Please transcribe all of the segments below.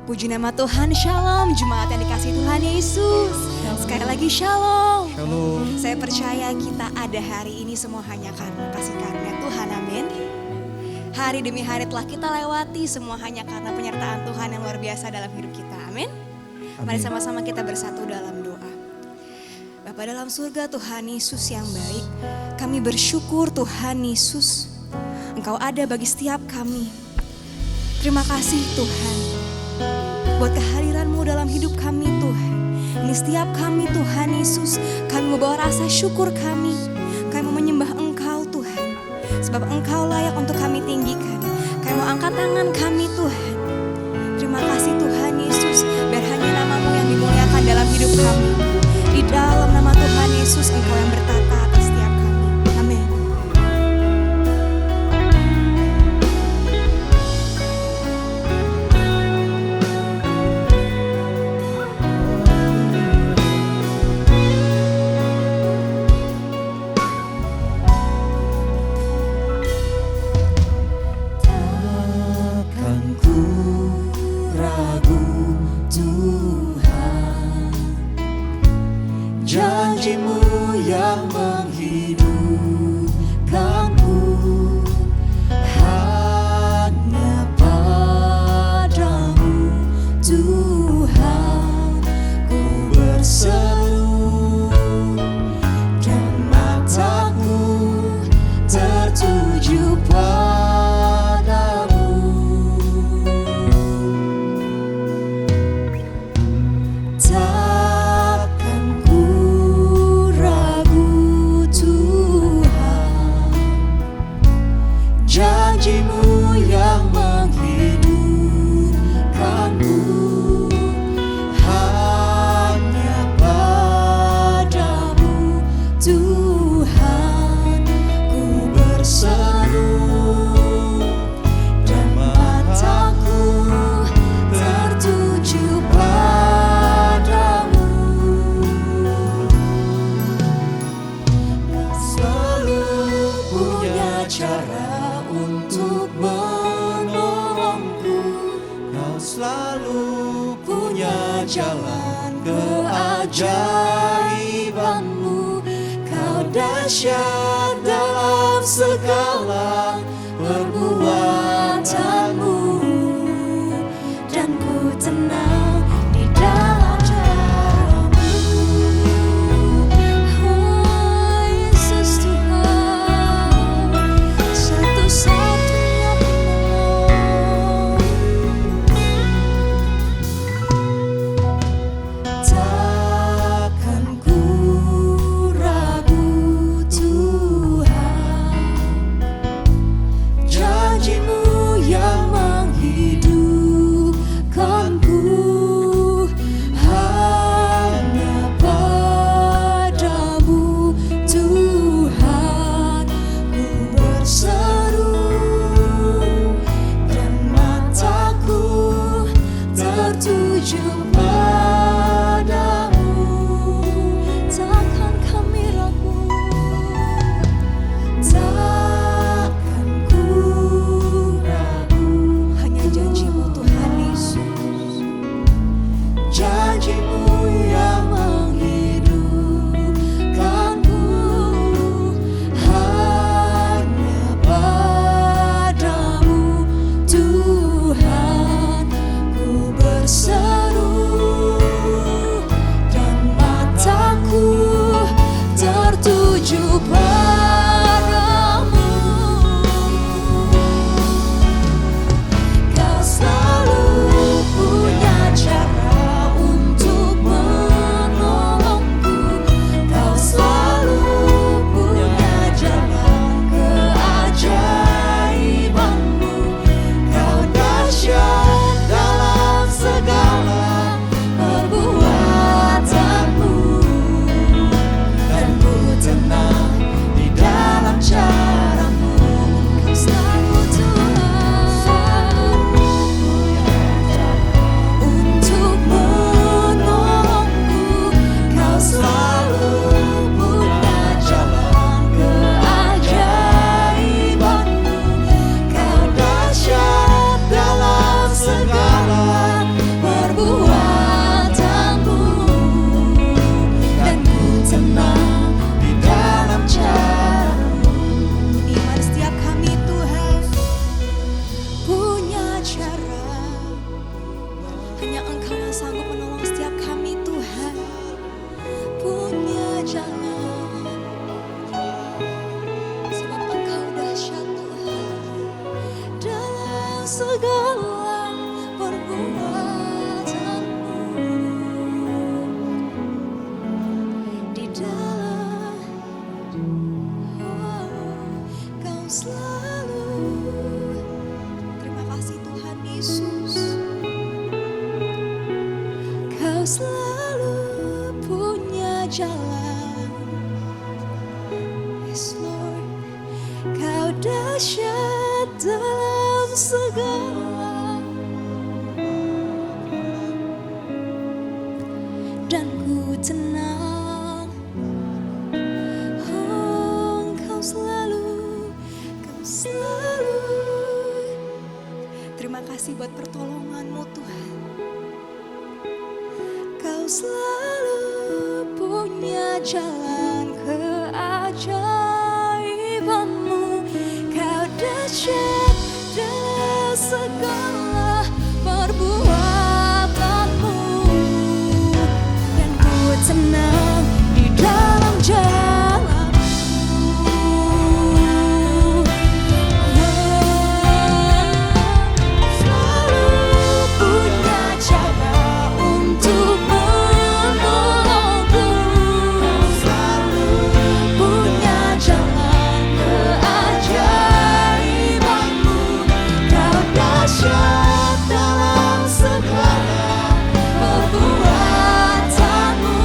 Puji nama Tuhan, Shalom, jemaat yang dikasihi Tuhan Yesus. Sekali lagi Shalom. Shalom. Saya percaya kita ada hari ini semua hanya karena kasih karunia Tuhan, amin. Hari demi hari telah kita lewati, semua hanya karena penyertaan Tuhan yang luar biasa dalam hidup kita, amin. Mari sama-sama kita bersatu dalam doa. Bapa dalam surga, Tuhan Yesus yang baik, kami bersyukur Tuhan Yesus, Engkau ada bagi setiap kami. Terima kasih Tuhan buat kehadiran-Mu dalam hidup kami Tuhan. Ini setiap kami Tuhan Yesus, kami membawa rasa syukur kami mau menyembah Engkau Tuhan. Sebab Engkau layak untuk kami tinggikan. Kami mau angkat tangan kami Tuhan. Terima kasih Tuhan Yesus, biar hanya nama-Mu yang dimuliakan dalam hidup kami. Di dalam nama Tuhan Yesus Engkau yang bertata atas setiap kami. Amin. Janji-Mu yang menghidupkanku, hanya padamu Tuhan ku berseru, dan mataku tertuju padamu. Janji-Mu yang menghidupkanku, hanya padamu Tuhan ku berseru, dan mataku tertuju padamu. Selalu punya cara untuk menolongku, Kau selalu punya jalan keajaiban-Mu. Kau dahsyat dalam segala perbuatan-Mu, dan ku tenang di dalam cara-Mu. Oh Yesus Tuhan, satu-satunya penolong. Takkan ku ragu Tuhan, janji-Mu yang menghidupkanku, hanya padamu Tuhan ku berseru, dan mataku tertuju padamu. Takkan kami ragu, takkan ku ragu. Hanya janji-Mu Tuhan Yesus. Janji-Mu yang menghidupkanku, hanya padamu Tuhan ku berseru, segala perbuatanmu. Di dalam Kau selalu. Terima kasih Tuhan Yesus, Kau selalu punya jalan. Yes Lord, Kau dahsyat dalam segala, dan ku tenang. Oh, Kau selalu, Kau selalu. Terima kasih buat pertolongan-Mu Tuhan. Kau selalu punya jalan keajaiban-Mu. Kau dahsyat dalam segala perbuatan-Mu, dan ku tenang di dalam jalan-Mu. Selalu punya cara untuk menolongku. Selalu punya jalan keajaiban-Mu. Kau dahsyat dalam segala perbuatanmu.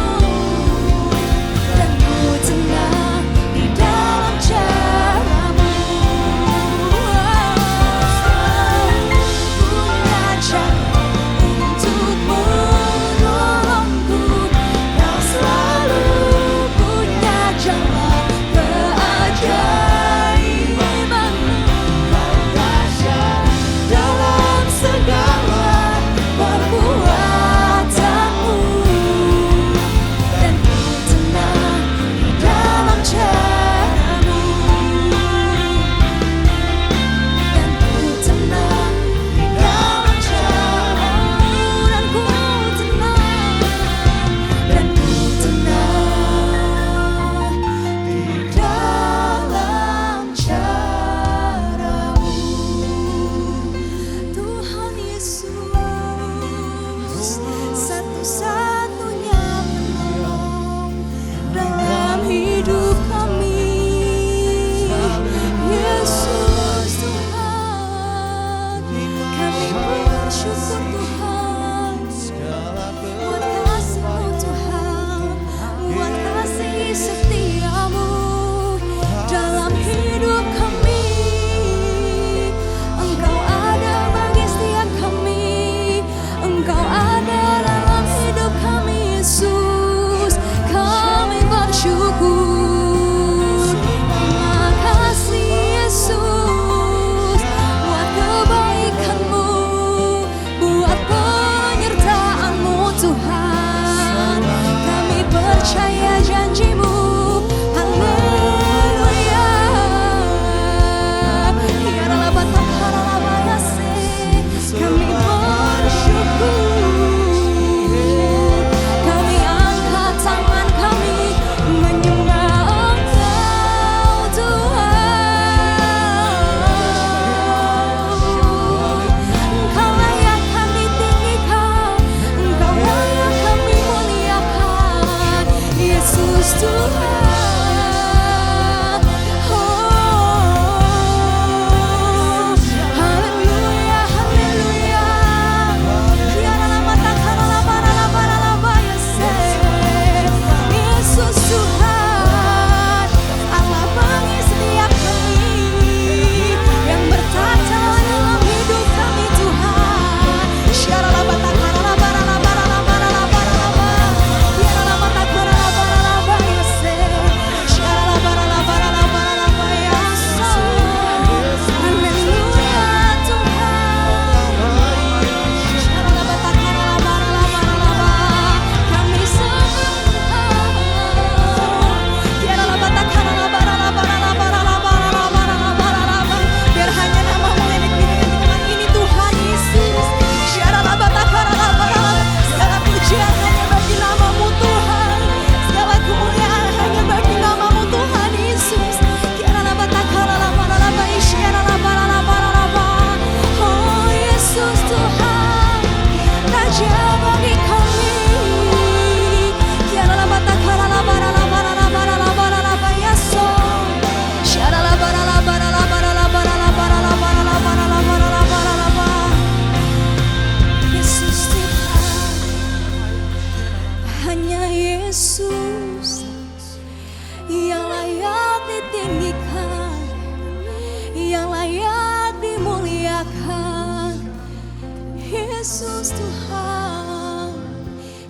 Yesus Tuhan.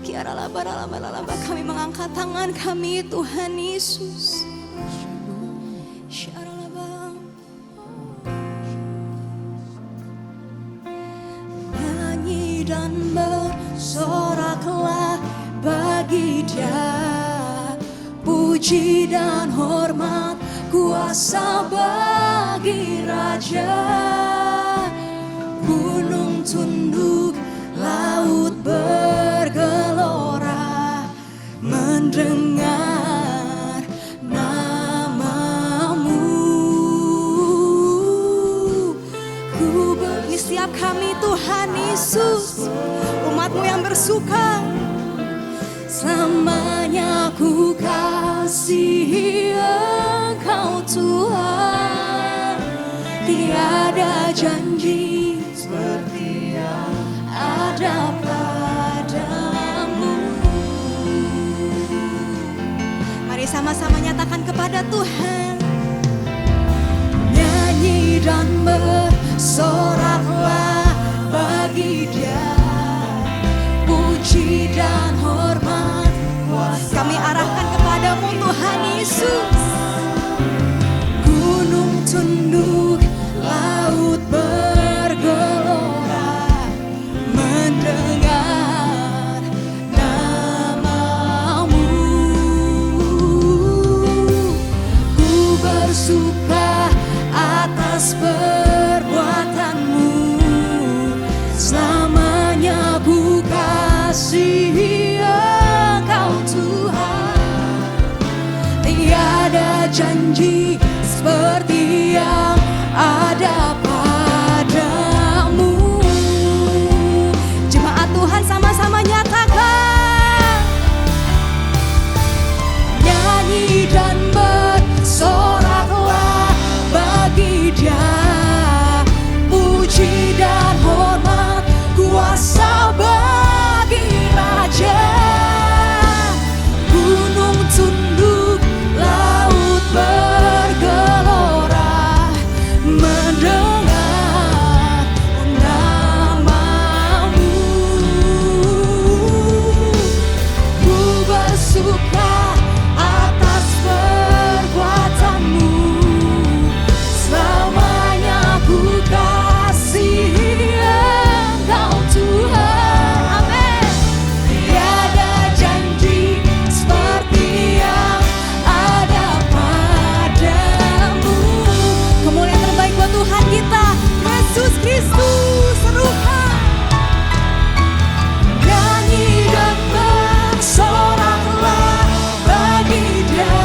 Kiara laba kami mengangkat tangan kami Tuhan Yesus. Syaralaba. Nyanyi dan bersoraklah bagi Dia, puji dan hormat kuasa bagi Raja. Gunung tunduk, laut bergelora, mendengar namamu. Bagi setiap kami Tuhan Yesus, umat-Mu yang bersuka, selamanya ku kasihi Engkau Tuhan. Tiada janji seperti yang ada padamu. Mari sama-sama nyatakan kepada Tuhan. Nyanyi dan bersoraklah bagi Dia, puji dan hormat kami arahkan kepadamu Tuhan Yesus. Gunung tunduk, laut bergelora, mendengar namamu. Ku bersuka atas perbuatanmu, selamanya ku kasihi Engkau Tuhan. Tiada janji seperti yang ada padamu. Jemaat Tuhan sama-sama nyatakan. Nyanyi dan bersoraklah bagi Dia, puji dan hormat kuasa bagi Raja. Gunung tunduk, laut bergelora, mendengar namamu. Ku bersuka atas perbuatanmu, selamanya ku kasihi Engkau Tuhan. Amin. Tiada janji seperti yang ada padamu. Kemuliaan terbaik buat Tuhan kita, Yesus Kristus. Serukan. Nyanyi dan bersoraklah bagi Dia,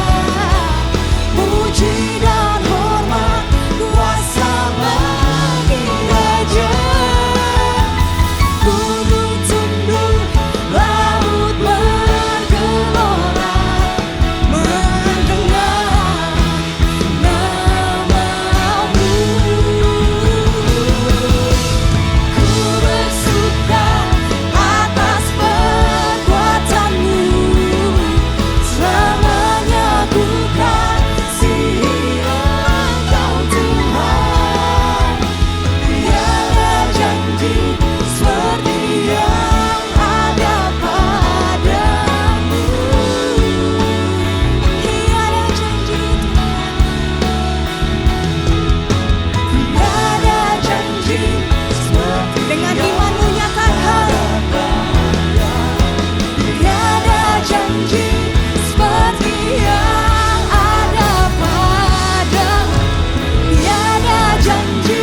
puji dan hormat kuasa bagi Raja. Gunung tunduk, laut bergelora, mendengar namamu. Ku bersuka atas perbuatanmu, selamanya ku kasihi Engkau Tuhan. Tiada janji seperti yang ada padamu. Tiada janji tiada janji seperti dengan imanmu nyatakan. Tiada janji seperti yang ada padamu. Tiada janji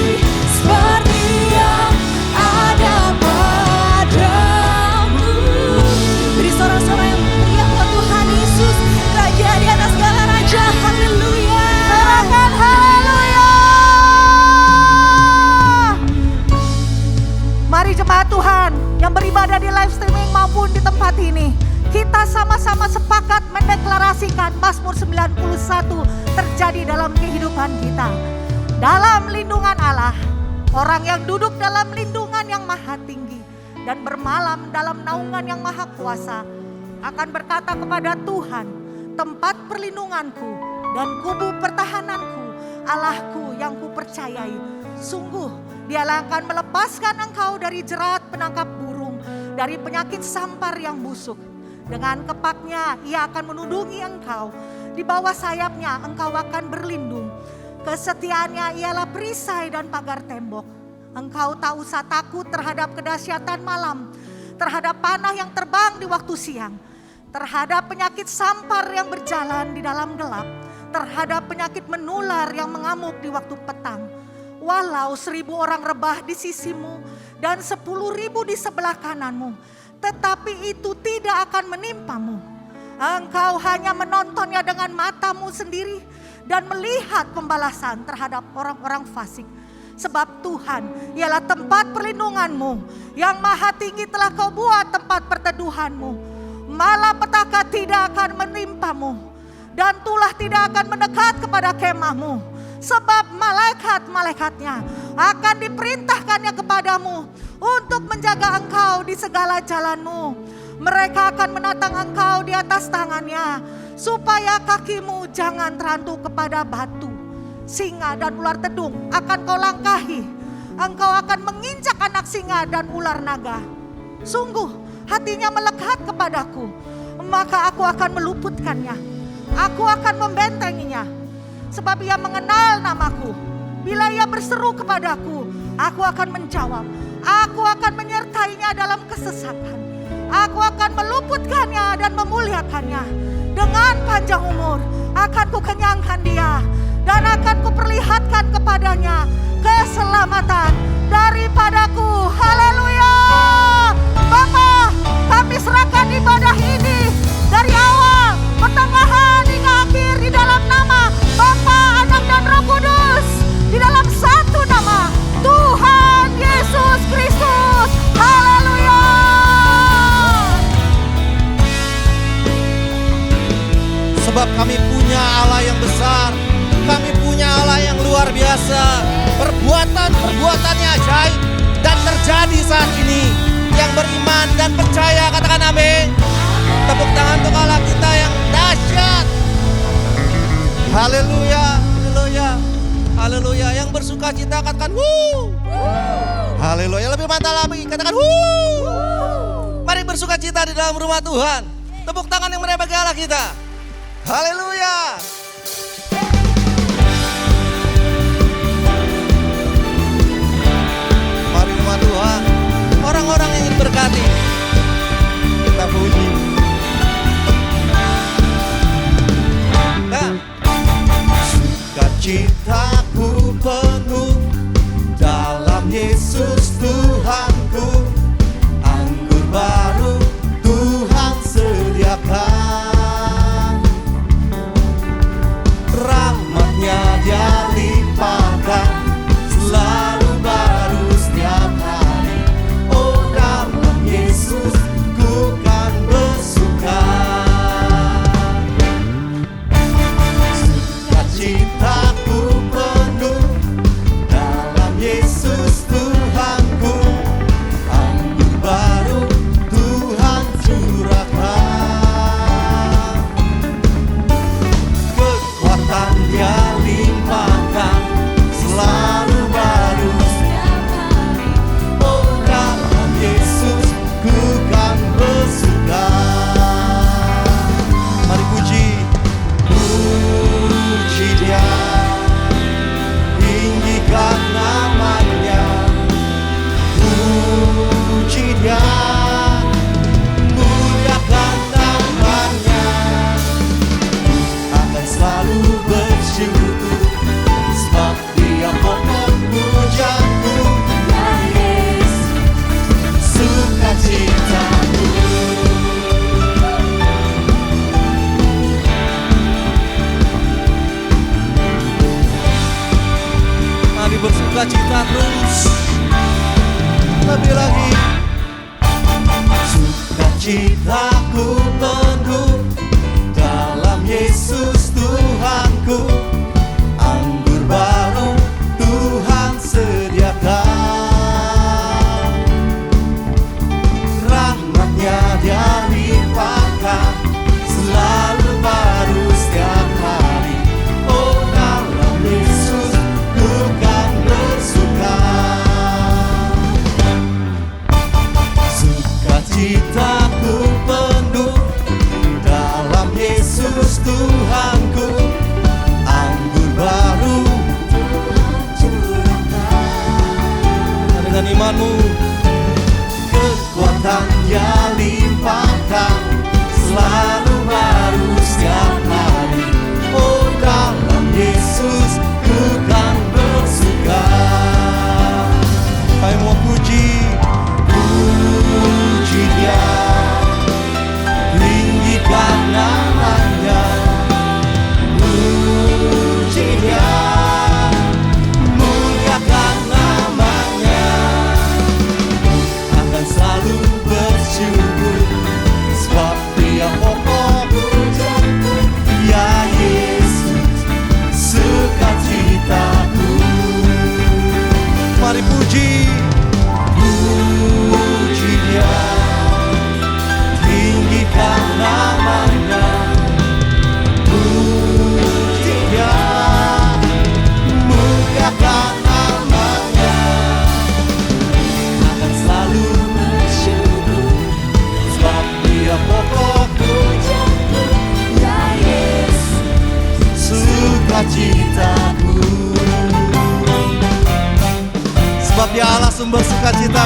seperti yang ada padamu. Beri sorak-sorak yang mulia buat Tuhan Yesus, Raja di atas segala raja. Haleluya. Sorakan haleluya. Mari jemaat Tuhan yang beribadah di live streaming maupun di tempat ini, kita sama-sama sepakat mendeklarasikan Mazmur 91 terjadi dalam kehidupan kita. Dalam lindungan Allah, orang yang duduk dalam lindungan yang maha tinggi dan bermalam dalam naungan yang maha kuasa akan berkata kepada Tuhan, tempat perlindunganku dan kubu pertahananku, Allahku yang kupercayai. Sungguh Dialah akan melepaskan engkau dari jerat penangkap burung, dari penyakit sampar yang busuk. Dengan kepaknya ia akan menundungi engkau, di bawah sayapnya engkau akan berlindung. Kesetiaannya ialah perisai dan pagar tembok. Engkau tak usah takut terhadap kedahsyatan malam, terhadap panah yang terbang di waktu siang, terhadap penyakit sampar yang berjalan di dalam gelap, terhadap penyakit menular yang mengamuk di waktu petang. Walau 1000 orang rebah di sisimu dan 10.000 di sebelah kananmu, tetapi itu tidak akan menimpamu. Engkau hanya menontonnya dengan matamu sendiri dan melihat pembalasan terhadap orang-orang fasik. Sebab Tuhan ialah tempat perlindunganmu, yang maha tinggi telah kau buat tempat perteduhanmu. Malapetaka tidak akan menimpamu, dan tulah tidak akan mendekat kepada kemahmu. Sebab malaikat-malaikatnya akan diperintahkannya kepadamu untuk menjaga engkau di segala jalanmu. Mereka akan menatang engkau di atas tangannya, supaya kakimu jangan terantuk kepada batu. Singa dan ular tedung akan kau langkahi. Engkau akan menginjak anak singa dan ular naga. Sungguh hatinya melekat kepadaku, maka aku akan meluputkannya. Aku akan membentenginya. Sebab ia mengenal namaku. Bila ia berseru kepadaku, aku akan menjawab. Aku akan menyertainya dalam kesesakan. Aku akan meluputkannya dan memuliakannya. Dengan panjang umur akan kukenyangkan dia, dan akan kuperlihatkan kepadanya keselamatan daripadaku. Haleluya. Bapa, kami serahkan ibadah ini dari awal, pertengahan hingga akhir di dalam nama Bapa, Anak dan Roh Kudus, di dalam satu nama, Tuhan Yesus Kristus. Haleluya. Sebab kami punya Allah yang besar, kami punya Allah yang luar biasa. Perbuatannya ajaib dan terjadi saat ini. Yang beriman dan percaya katakan amin. Tepuk tangan untuk Allah kita yang dahsyat. Haleluya, haleluya, haleluya. Yang bersuka cita katakan wuh. Haleluya, lebih mantap lagi katakan wuh. Mari bersuka cita di dalam rumah Tuhan. Tepuk tangan yang meriah bagi Allah kita. Haleluya. Mari rumah Tuhan, orang-orang yang ingin berkati, kita puji. Nah, sukacitaku penuh dalam Yesus Tuhanku, anggur baru Tuhan sediakan, rahmatnya Dia limpahkan, selalu baru setiap hari. Oh, dalam Yesus ku kan bersuka. Sukacitaku penuh dalam Yesus Tuhanku, anggur baru Tuhan curahkan, kekuatan Dia limpahkan, selalu baru setiap hari. Oh, dalam Yesus ku kan bersuka. Mari puji, puji Dia, tinggikan namanya. Puji Dia, muliakan namanya. Akan selalu bersyukur, sebab Dia pokok pujaku. Ya Yesus, sukacitaku. Mari bersukacita terus, lebih lagi. Sukacitaku penuh dalam Yesus Tuhanku, anggur baru Tuhan sediakan, rahmatnya Dia limpahkan, selalu baru setiap hari. Oh, dalam Yesus ku kan bersuka.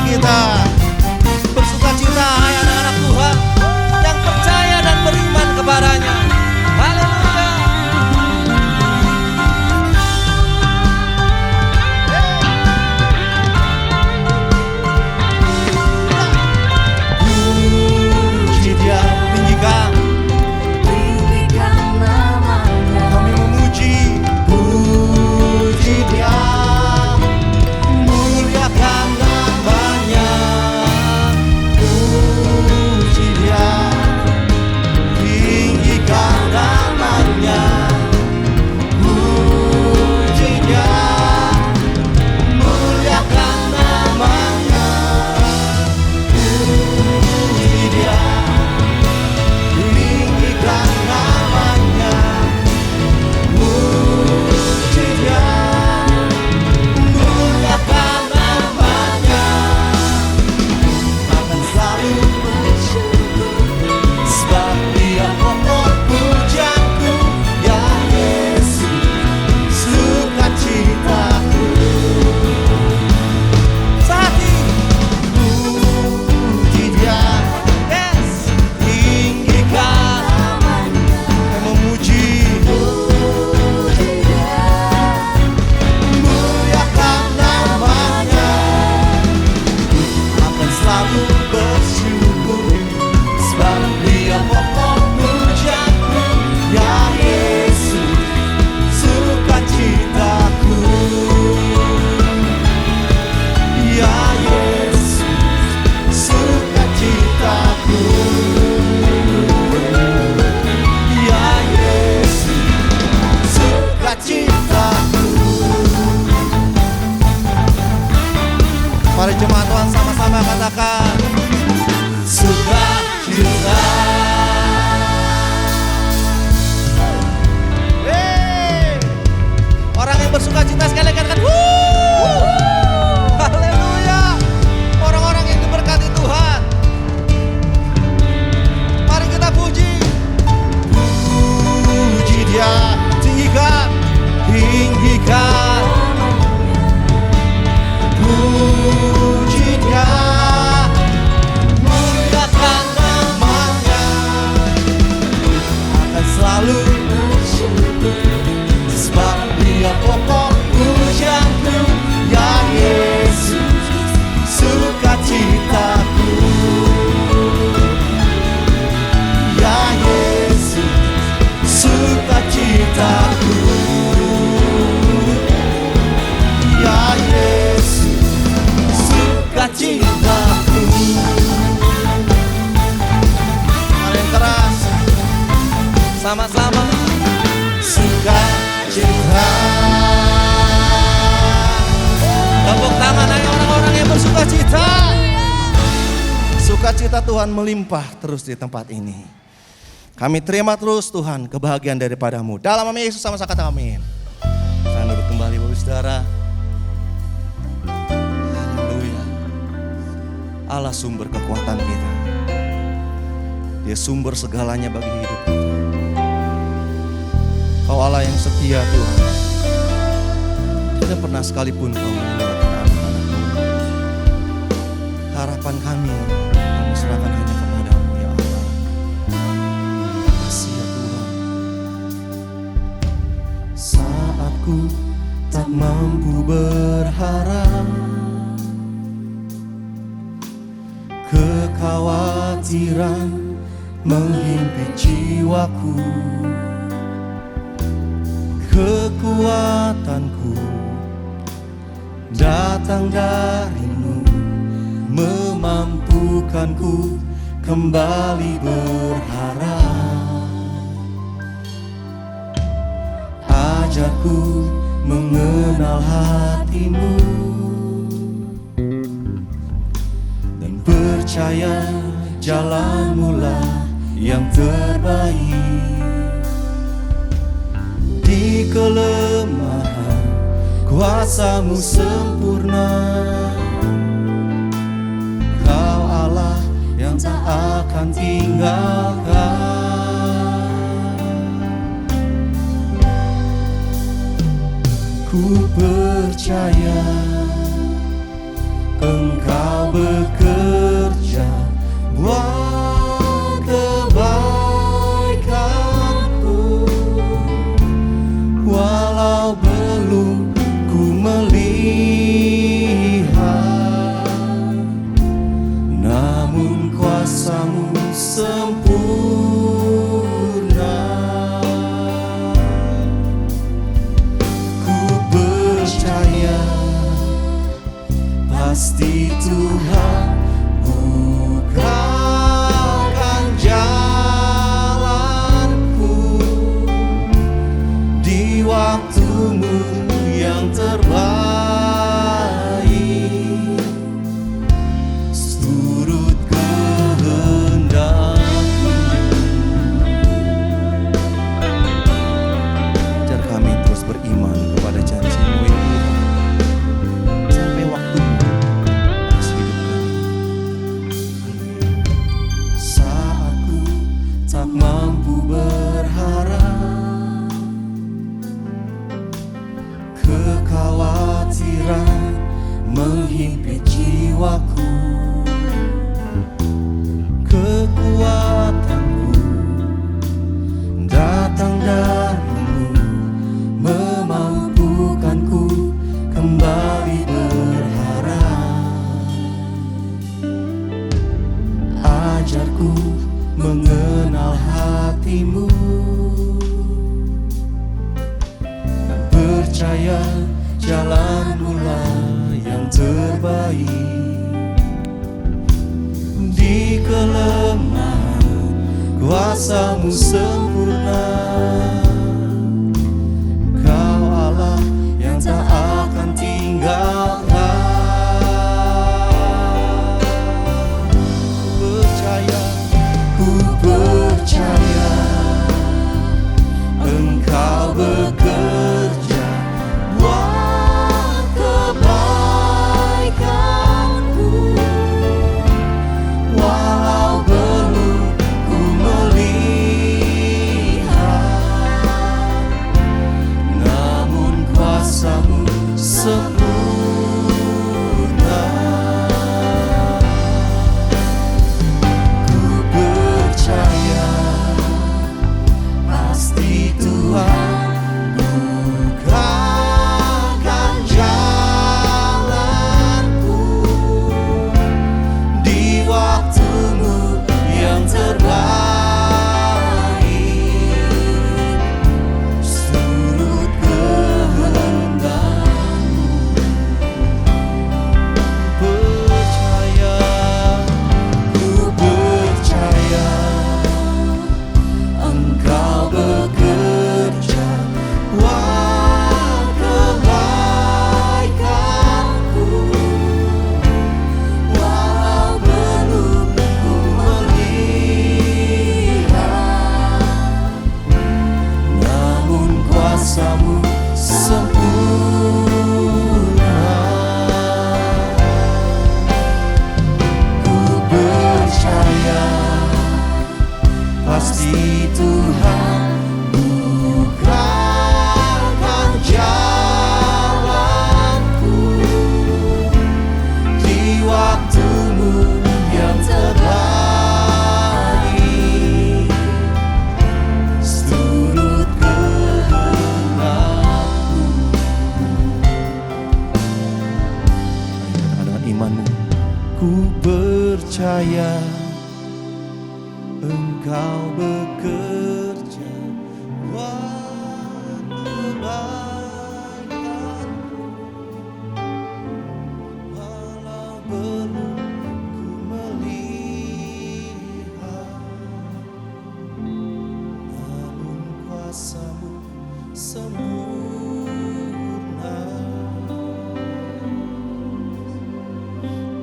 kita. Bersukacita hai anak-anak Tuhan yang percaya dan beriman kepadanya. Haleluya. Puji Dia, tinggikan. Kami memuji, puji Dia, muliakan namanya. Puji Dia, tinggikan namanya. Puji Dia, muliakan namanya. Puji Dia, tinggikan namanya. Puji Dia, muliakan namanya. Akan selalu bersyukur sebab Dia pokok pujaanku. Ya Yesus, sukacitaku. Saat ini puji Dia, yes, tinggikan namanya. Memuji, muliakan namanya. Akan selalu bersyukur sebab Dia pokok pujaanku. Ya Yesus, sukacitaku. Ya Yesus, sukacitaku. Ya Yesus, sukacitaku. Mari jemaat Tuhan sama-sama katakan sukacita. Hey, orang yang bersukacita sekali katakan wuh. Haleluya. Orang-orang yang diberkati Tuhan. Mari kita puji. Puji Dia, tinggikan, tinggikan. Puji Dia, muliakan namanya. Akan selalu bersyukur sebab Dia pokok pujaanku. Ya Yesus, sukacitaku. Ya Yesus, sukacitaku. Ya Yesus, sukacitaku. Mari yang keras, sama-sama sukacita. Tepuk tangan hai orang-orang yang bersukacita. Sukacita Tuhan melimpah terus di tempat ini. Kami terima terus Tuhan kebahagiaan daripadamu. Dalam nama Yesus sama-sama kata amin. Saya duduk kembali Bapak Saudara. Haleluya. Allah sumber kekuatan kita. Dia sumber segalanya bagi hidup kita. Kau Allah yang setia Tuhan. Tidak pernah sekalipun Kau meninggalkan anak-anak-Mu. Harapan kami serahkan hanya kepada-Mu ya Allah. Kasih ya Tuhan. Saat ku tak mampu berharap, kekhawatiran menghimpit jiwaku. Kekuatanku datang dari-Mu, memampukanku kembali berharap. Ajarku mengenal hati-Mu dan percaya jalan-Mu lah yang terbaik. Di kelemahan kuasa-Mu sempurna. Kau Allah yang tak akan tinggalkan. Ku percaya Engkau buat kebaikanku, walau belum ku melihat, namun kuasa-Mu sempurna. Ku percaya pasti Tuhan bukakan jalanku di waktu-Mu yang terbaik, seturut kehendak-Mu. Ajar kami terus beriman kepada janji-Mu ya Tuhan, sampai waktu-Mu atas hidup kami. Saat ku tak mampu berharap, kekhawatiran menghimpit jiwaku, kekuatanku datang dari-Mu, memampukanku kembali berharap. Ajarku mengenal hati-Mu dan percaya jalan-Mu lah yang terbaik. Di kelemahan kuasa-Mu sempurna, Kau Allah yang tak akan tinggalkan. Ku percaya Engkau bekerja buat kebaikanku, walau belum ku melihat, namun kuasa-Mu sempurna. Ku percaya pasti Tuhan bukakan jalanku di waktu-Mu yang terbaik, seturut kehendak-Mu. Ku percaya Engkau bekerja buat kebaikanku, walau belum ku melihat, namun kuasa-Mu sempurna. Ku percaya pasti Tuhan bukakan jalanku di waktu-Mu yang terbaik, seturut kehendak-Mu. Katakan dengan imanmu, ku percaya Engkau bekerja buat kebaikanku, walau belum ku melihat, namun kuasa-Mu sempurna.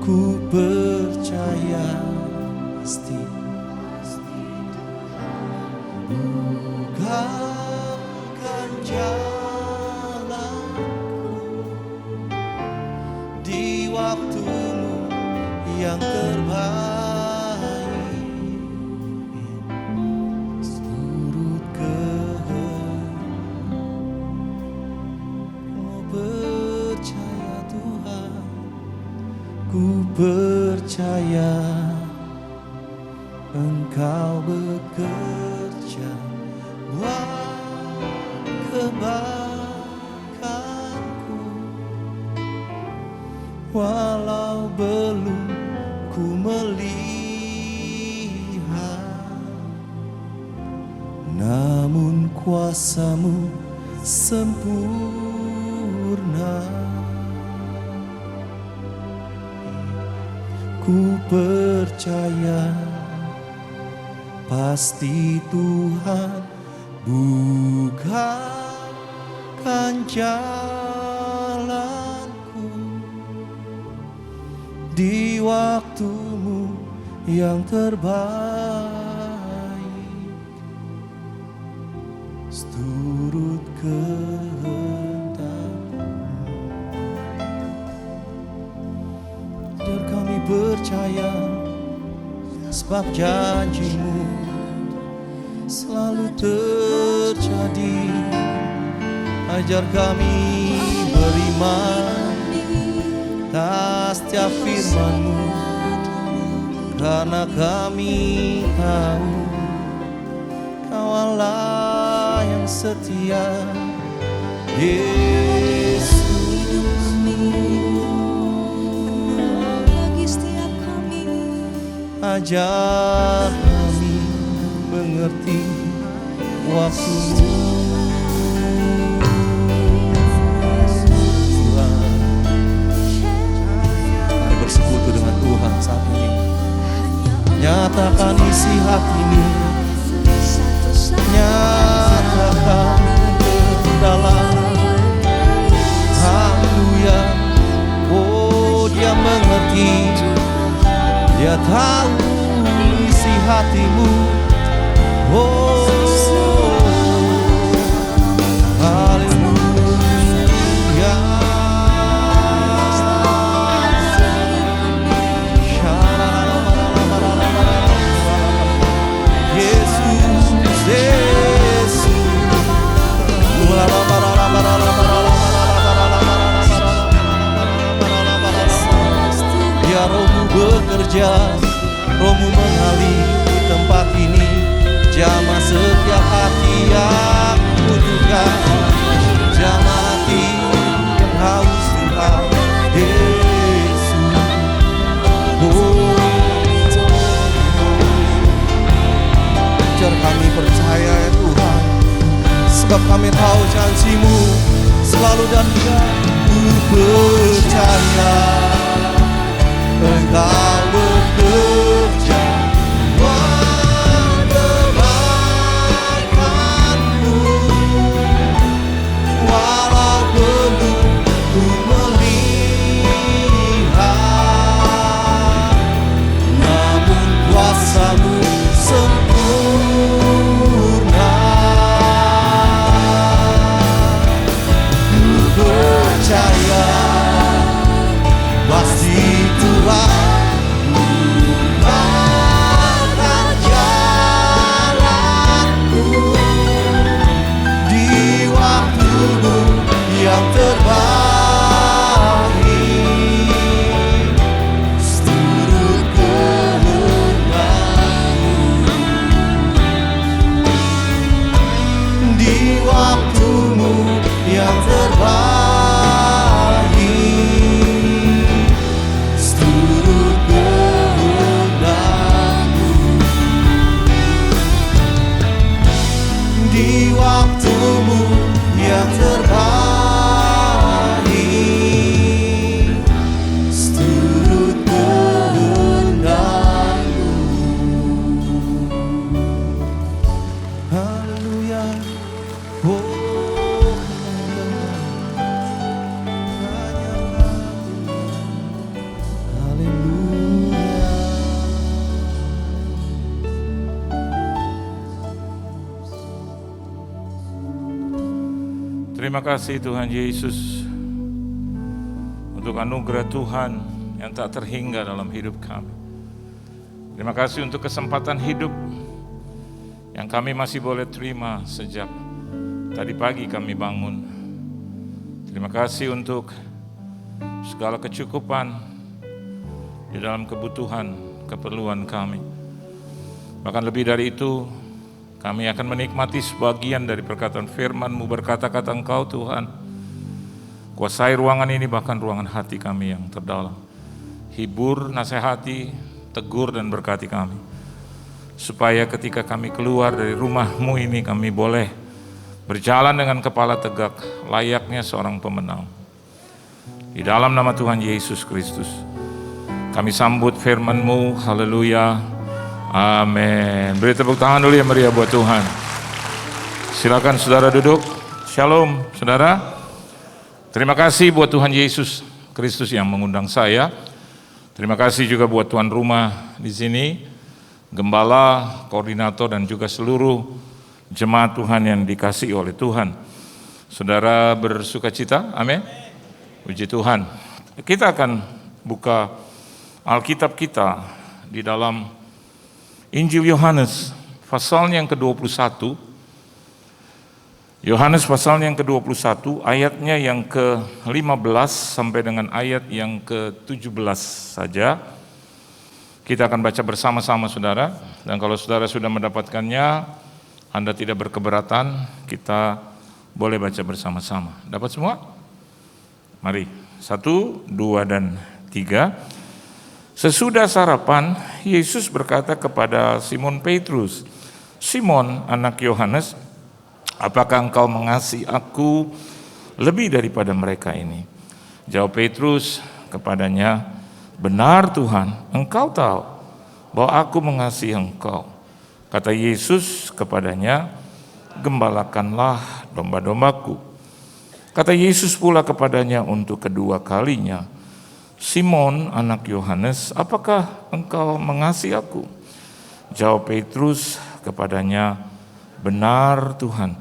Ku percaya pasti bukakan jalanku di waktu-Mu yang terbaik, seturut kehendak-Mu. Percaya Tuhan, ku percaya Engkau bekerja buat kebaikanku, walau belum ku melihat, namun kuasa-Mu sempurna. Ku percaya pasti Tuhan bukakan jalanku di waktu-Mu yang terbaik, seturut kehendak-Mu. Biar kami percaya sebab janji-Mu selalu terjadi. Ajar kami beriman atas setiap firman-Mu, karena kami tahu Kau Allah yang setia, Yesus. Ajar kami mengerti waktu-Mu, Tuhan. Mari bersekutu dengan Tuhan saat ini. Nyatakan isi hati-Mu, nyatakan kedalam. Haleluya. Oh, Dia mengerti, Dia tahu isi hati-Mu. Oh, haleluya. Yesus, Yesus. Biar Roh-Mu bekerja, Roh-Mu mengalir di tempat ini, jamah setiap hati yang butuhkan, jamah hati yang haus Engkau, Yesus. Oh, ajar kami percaya ya Tuhan, sebab kami tahu janji-Mu selalu dan ku percaya Engkau bekerja buat kebaikanku, walau belum ku melihat, namun kuasa-Mu sempurna. Ku percaya pasti Tuhan bukakan jalanku di waktu-Mu yang terbaik, seturut kehendak-Mu. Di waktu-Mu yang terbaik, di waktu-Mu yang terbaik, seturut kehendak-Mu. Haleluya. Oh, haleluya. Terima kasih Tuhan Yesus untuk anugerah Tuhan yang tak terhingga dalam hidup kami. Terima kasih untuk kesempatan hidup yang kami masih boleh terima sejak tadi pagi kami bangun. Terima kasih untuk segala kecukupan di dalam kebutuhan, keperluan kami. Bahkan lebih dari itu, kami akan menikmati sebagian dari perkataan firman-Mu, berkata-kata Engkau Tuhan. Kuasai ruangan ini, bahkan ruangan hati kami yang terdalam. Hibur, nasihati, tegur dan berkati kami. Supaya ketika kami keluar dari rumah-Mu ini, kami boleh berjalan dengan kepala tegak, layaknya seorang pemenang. Di dalam nama Tuhan Yesus Kristus, kami sambut firman-Mu, haleluya. Amin. Beri tepuk tangan dulu yang meriah buat Tuhan. Silakan saudara duduk. Shalom saudara. Terima kasih buat Tuhan Yesus Kristus yang mengundang saya. Terima kasih juga buat tuan rumah di sini, gembala, koordinator dan juga seluruh jemaat Tuhan yang dikasihi oleh Tuhan. Saudara bersukacita, amin. Puji Tuhan. Kita akan buka Alkitab kita di dalam Injil Yohanes pasal yang ke-21. Yohanes pasal yang ke-21 ayatnya yang ke-15 sampai dengan ayat yang ke-17 saja. Kita akan baca bersama-sama saudara, dan kalau saudara sudah mendapatkannya, Anda tidak berkeberatan, kita boleh baca bersama-sama. Dapat semua? Mari, 1, 2, dan 3. Sesudah sarapan, Yesus berkata kepada Simon Petrus, "Simon, anak Yohanes, apakah engkau mengasihi aku lebih daripada mereka ini?" Jawab Petrus kepadanya, "Benar Tuhan, engkau tahu bahwa aku mengasihi engkau." Kata Yesus kepadanya, "Gembalakanlah domba-dombaku." Kata Yesus pula kepadanya untuk kedua kalinya, "Simon, anak Yohanes, apakah engkau mengasihi aku?" Jawab Petrus kepadanya, "Benar Tuhan,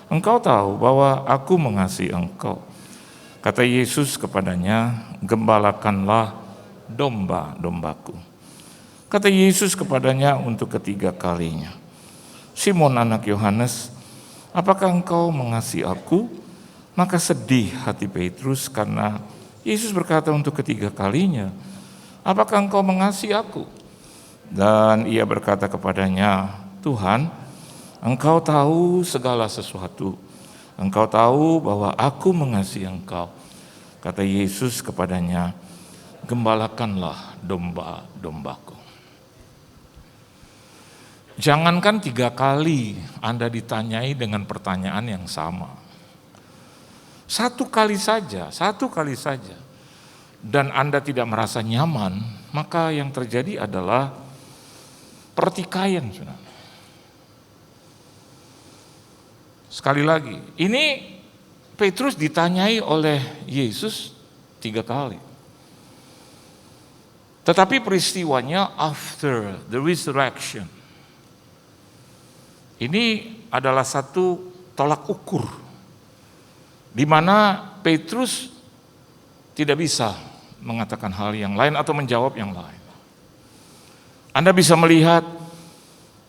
engkau tahu bahwa aku mengasihi engkau." Kata Yesus kepadanya, "Gembalakanlah domba-dombaku." Kata Yesus kepadanya untuk ketiga kalinya, "Simon, anak Yohanes, apakah engkau mengasihi aku?" Maka sedih hati Petrus karena Yesus berkata untuk ketiga kalinya, "Apakah engkau mengasihi aku?" Dan ia berkata kepadanya, "Tuhan, engkau tahu segala sesuatu. Engkau tahu bahwa aku mengasihi engkau." Kata Yesus kepadanya, "Gembalakanlah domba-dombaku." Jangankan 3 kali Anda ditanyai dengan pertanyaan yang sama. Satu kali saja, dan Anda tidak merasa nyaman, maka yang terjadi adalah pertikaian. Sekali lagi, ini Petrus ditanyai oleh Yesus 3 kali. Tetapi peristiwanya after the resurrection. Ini adalah satu tolak ukur di mana Petrus tidak bisa mengatakan hal yang lain atau menjawab yang lain. Anda bisa melihat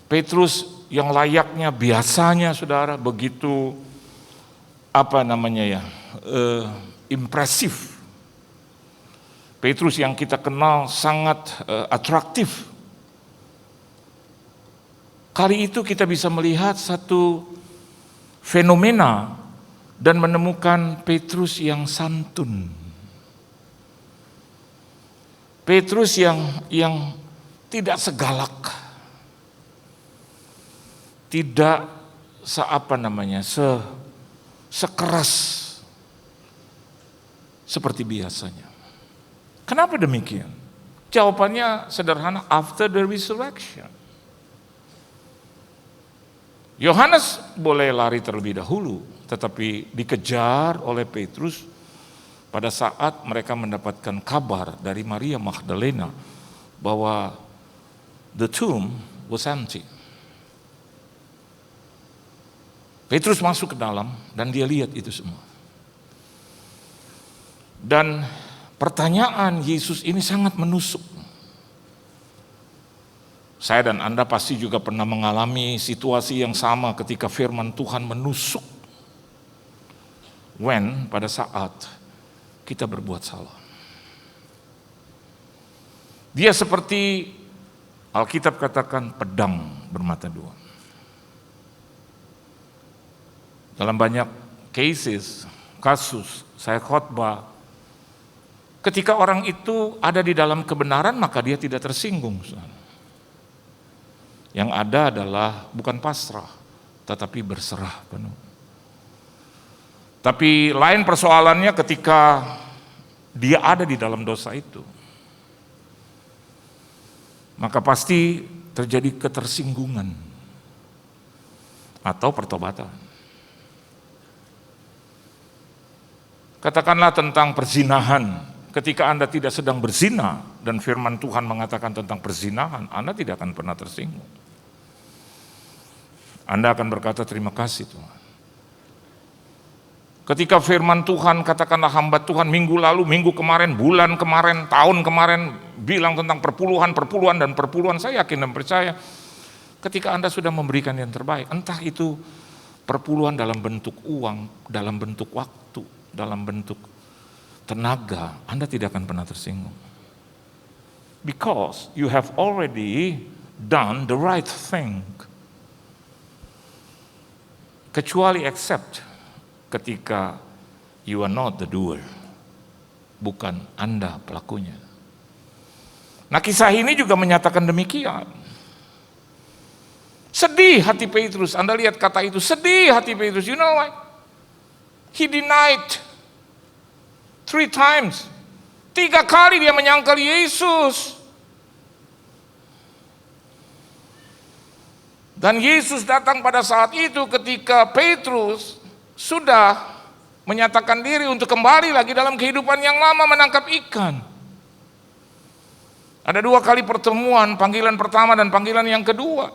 Petrus yang layaknya biasanya saudara begitu impresif. Petrus yang kita kenal sangat atraktif. Kali itu kita bisa melihat satu fenomena dan menemukan Petrus yang santun. Petrus yang tidak segalak. Tidak sekeras seperti biasanya. Kenapa demikian? Jawabannya sederhana, after the resurrection. Yohanes boleh lari terlebih dahulu, tetapi dikejar oleh Petrus pada saat mereka mendapatkan kabar dari Maria Magdalena bahwa the tomb was empty. Petrus masuk ke dalam dan dia lihat itu semua. Dan pertanyaan Yesus ini sangat menusuk. Saya dan Anda pasti juga pernah mengalami situasi yang sama ketika firman Tuhan menusuk. Pada saat kita berbuat salah. Dia seperti Alkitab katakan pedang bermata dua. Dalam banyak kasus saya khotbah, ketika orang itu ada di dalam kebenaran maka dia tidak tersinggung. Yang ada adalah bukan pasrah, tetapi berserah penuh. Tapi lain persoalannya ketika dia ada di dalam dosa itu, maka pasti terjadi ketersinggungan atau pertobatan. Katakanlah tentang perzinahan. Ketika Anda tidak sedang berzina dan firman Tuhan mengatakan tentang perzinahan, Anda tidak akan pernah tersinggung. Anda akan berkata terima kasih Tuhan. Ketika firman Tuhan, katakanlah hamba Tuhan minggu lalu, minggu kemarin, bulan kemarin, tahun kemarin bilang tentang perpuluhan dan perpuluhan, saya yakin dan percaya ketika Anda sudah memberikan yang terbaik, entah itu perpuluhan dalam bentuk uang, dalam bentuk waktu, dalam bentuk tenaga, Anda tidak akan pernah tersinggung. Because you have already done the right thing. Kecuali except ketika you are not the doer. Bukan Anda pelakunya. Nah, kisah ini juga menyatakan demikian. Sedih hati Petrus. Anda lihat kata itu, sedih hati Petrus. You know why? He denied 3 times. 3 kali dia menyangkal Yesus. Dan Yesus datang pada saat itu ketika Petrus sudah menyatakan diri untuk kembali lagi dalam kehidupan yang lama menangkap ikan. Ada 2 kali pertemuan, panggilan pertama dan panggilan yang kedua.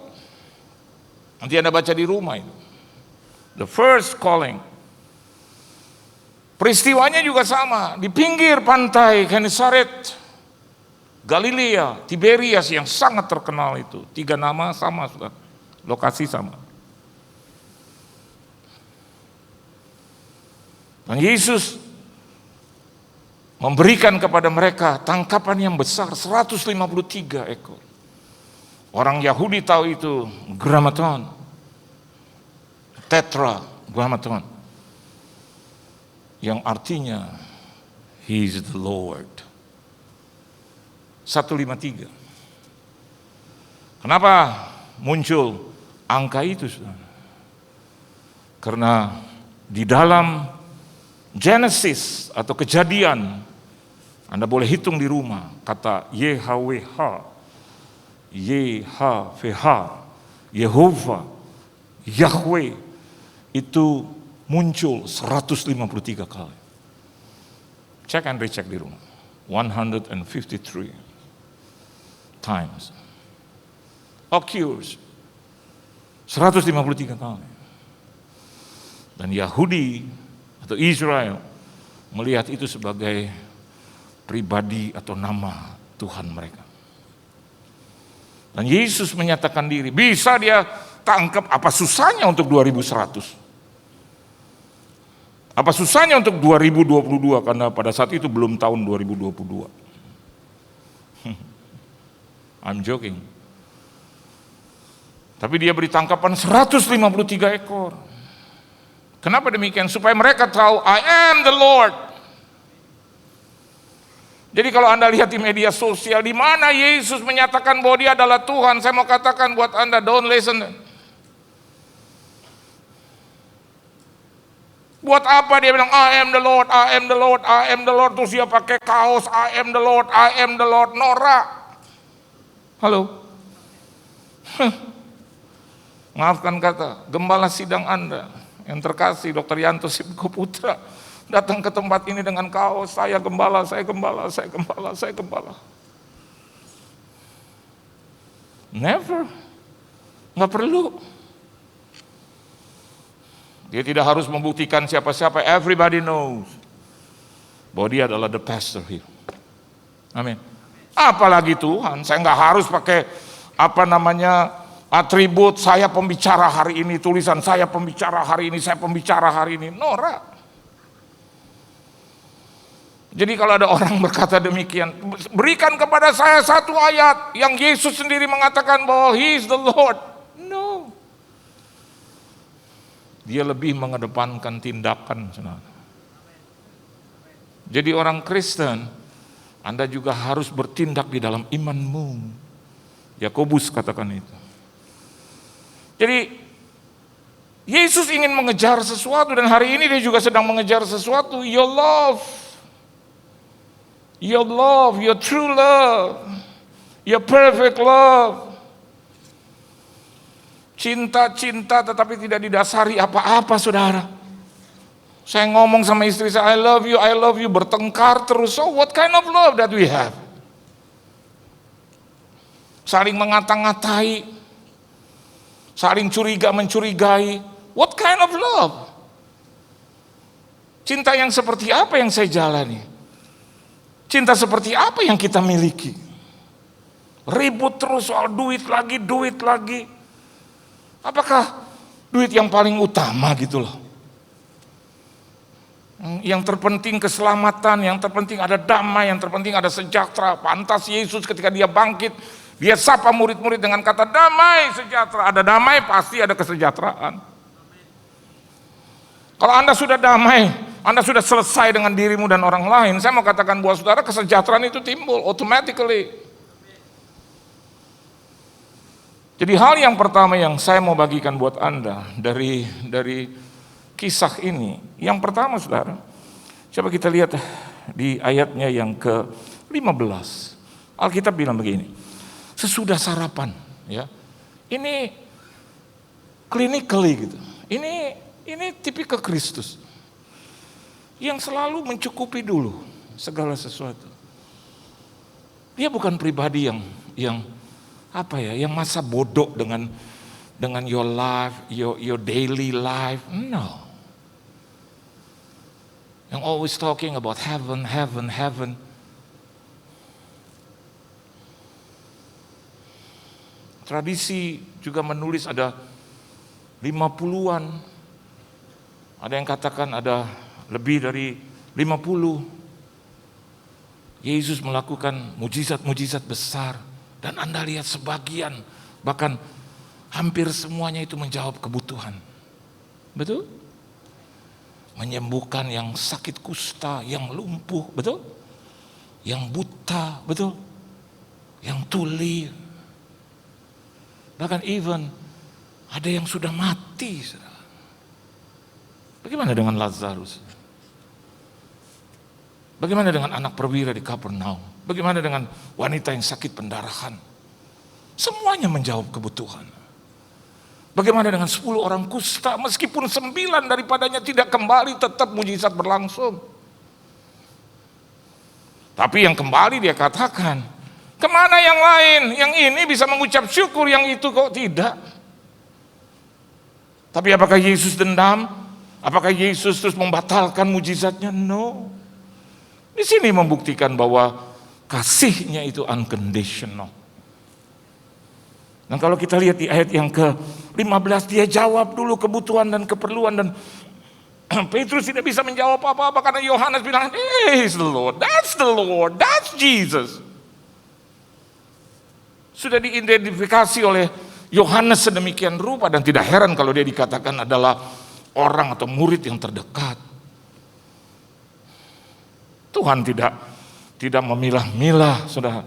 Nanti Anda baca di rumah itu. The first calling. Peristiwanya juga sama, di pinggir pantai Genesaret, Galilea, Tiberias yang sangat terkenal itu. 3 nama sama, saudara. Lokasi sama. Dan Yesus memberikan kepada mereka tangkapan yang besar, 153 ekor. Orang Yahudi tahu itu grammaton, tetragrammaton, yang artinya He is the Lord. 153. Kenapa muncul angka itu, saudara? Karena di dalam Genesis atau Kejadian, Anda boleh hitung di rumah, kata YHWH, YHVH, Yehova, Yahweh itu muncul 153 kali. Cek and recheck di rumah. 153 times. Occurs 153 kali. Dan Yahudi atau Israel melihat itu sebagai pribadi atau nama Tuhan mereka. Dan Yesus menyatakan diri, bisa dia tangkap, apa susahnya untuk 2100? Apa susahnya untuk 2022, karena pada saat itu belum tahun 2022. I'm joking. Tapi dia beri tangkapan 153 ekor. Kenapa demikian? Supaya mereka tahu, I am the Lord. Jadi kalau Anda lihat di media sosial, di mana Yesus menyatakan bahwa dia adalah Tuhan, saya mau katakan buat Anda, don't listen. Buat apa dia bilang, I am the Lord, I am the Lord, I am the Lord. Terus dia pakai kaos, I am the Lord, I am the Lord. Norak. Halo? Maafkan kata, gembala sidang Anda yang terkasih, Dr. Yanto Sibko Putra, datang ke tempat ini dengan kaos, saya gembala, saya gembala, saya gembala, saya gembala. Never. Nggak perlu. Dia tidak harus membuktikan siapa-siapa. Everybody knows bahwa dia adalah the pastor here. Amin. Apalagi Tuhan, saya nggak harus pakai atribut saya pembicara hari ini, tulisan saya pembicara hari ini, saya pembicara hari ini. Norak. Jadi kalau ada orang berkata demikian, berikan kepada saya satu ayat yang Yesus sendiri mengatakan bahwa He is the Lord. No. Dia lebih mengedepankan tindakan, saudara. Jadi orang Kristen, Anda juga harus bertindak di dalam imanmu. Yakobus katakan itu. Jadi Yesus ingin mengejar sesuatu dan hari ini dia juga sedang mengejar sesuatu. Your love, your true love, your perfect love. Cinta tetapi tidak didasari apa-apa, saudara. Saya ngomong sama istri saya, I love you, bertengkar terus. So what kind of love that we have? Saling mengata-ngatai, saling curiga-mencurigai. What kind of love? Cinta yang seperti apa yang saya jalani? Cinta seperti apa yang kita miliki? Ribut terus soal duit lagi. Apakah duit yang paling utama gitu loh? Yang terpenting keselamatan, yang terpenting ada damai, yang terpenting ada sejahtera. Pantas Yesus ketika dia bangkit, dia sapa murid-murid dengan kata damai, sejahtera. Ada damai pasti ada kesejahteraan. Kalau Anda sudah damai, Anda sudah selesai dengan dirimu dan orang lain, saya mau katakan buat saudara, kesejahteraan itu timbul automatically. Jadi hal yang pertama yang saya mau bagikan buat Anda dari kisah ini, yang pertama saudara, coba kita lihat di ayatnya yang ke-15. Alkitab bilang begini, sesudah sarapan, ya. Ini clinically gitu. Ini tipikal Kristus yang selalu mencukupi dulu segala sesuatu. Dia bukan pribadi yang masa bodoh dengan your life, your daily life. No. Yang always talking about heaven. Tradisi juga menulis ada 50-an. Ada yang katakan ada lebih dari 50. Yesus melakukan mujizat-mujizat besar. Dan Anda lihat sebagian, bahkan hampir semuanya itu menjawab kebutuhan. Betul? Menyembuhkan yang sakit kusta, yang lumpuh, betul? Yang buta, betul? Yang tuli. Bahkan even ada yang sudah mati. Bagaimana dengan Lazarus? Bagaimana dengan anak perwira di Kapernaum? Bagaimana dengan wanita yang sakit pendarahan? Semuanya menjawab kebutuhan. Bagaimana dengan 10 orang kusta? Meskipun 9 daripadanya tidak kembali, tetap mujizat berlangsung. Tapi yang kembali dia katakan, kemana yang lain? Yang ini bisa mengucap syukur, yang itu kok tidak? Tapi apakah Yesus dendam? Apakah Yesus terus membatalkan mujizatnya? No. Di sini membuktikan bahwa kasihnya itu unconditional. Dan kalau kita lihat di ayat yang ke-15, dia jawab dulu kebutuhan dan keperluan, dan Petrus tidak bisa menjawab apa-apa karena Yohanes bilang, He's the Lord, that's Jesus. Sudah diidentifikasi oleh Yohanes sedemikian rupa, dan tidak heran kalau dia dikatakan adalah orang atau murid yang terdekat. Tuhan tidak memilah-milah, saudara.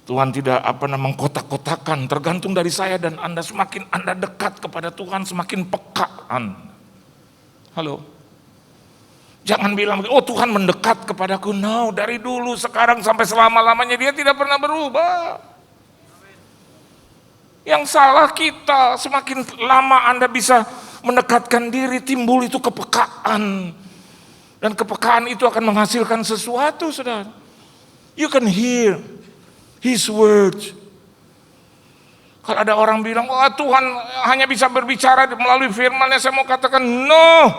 Tuhan tidak mengkotak-kotakan, tergantung dari saya dan Anda. Semakin Anda dekat kepada Tuhan, semakin peka Anda. Halo. Jangan bilang, oh Tuhan mendekat kepadaku. No, dari dulu, sekarang, sampai selama-lamanya dia tidak pernah berubah. Yang salah kita, semakin lama Anda bisa mendekatkan diri, timbul itu kepekaan. Dan kepekaan itu akan menghasilkan sesuatu, saudara. You can hear His words. Kalau ada orang bilang, oh Tuhan hanya bisa berbicara melalui firman-Nya, saya mau katakan, no.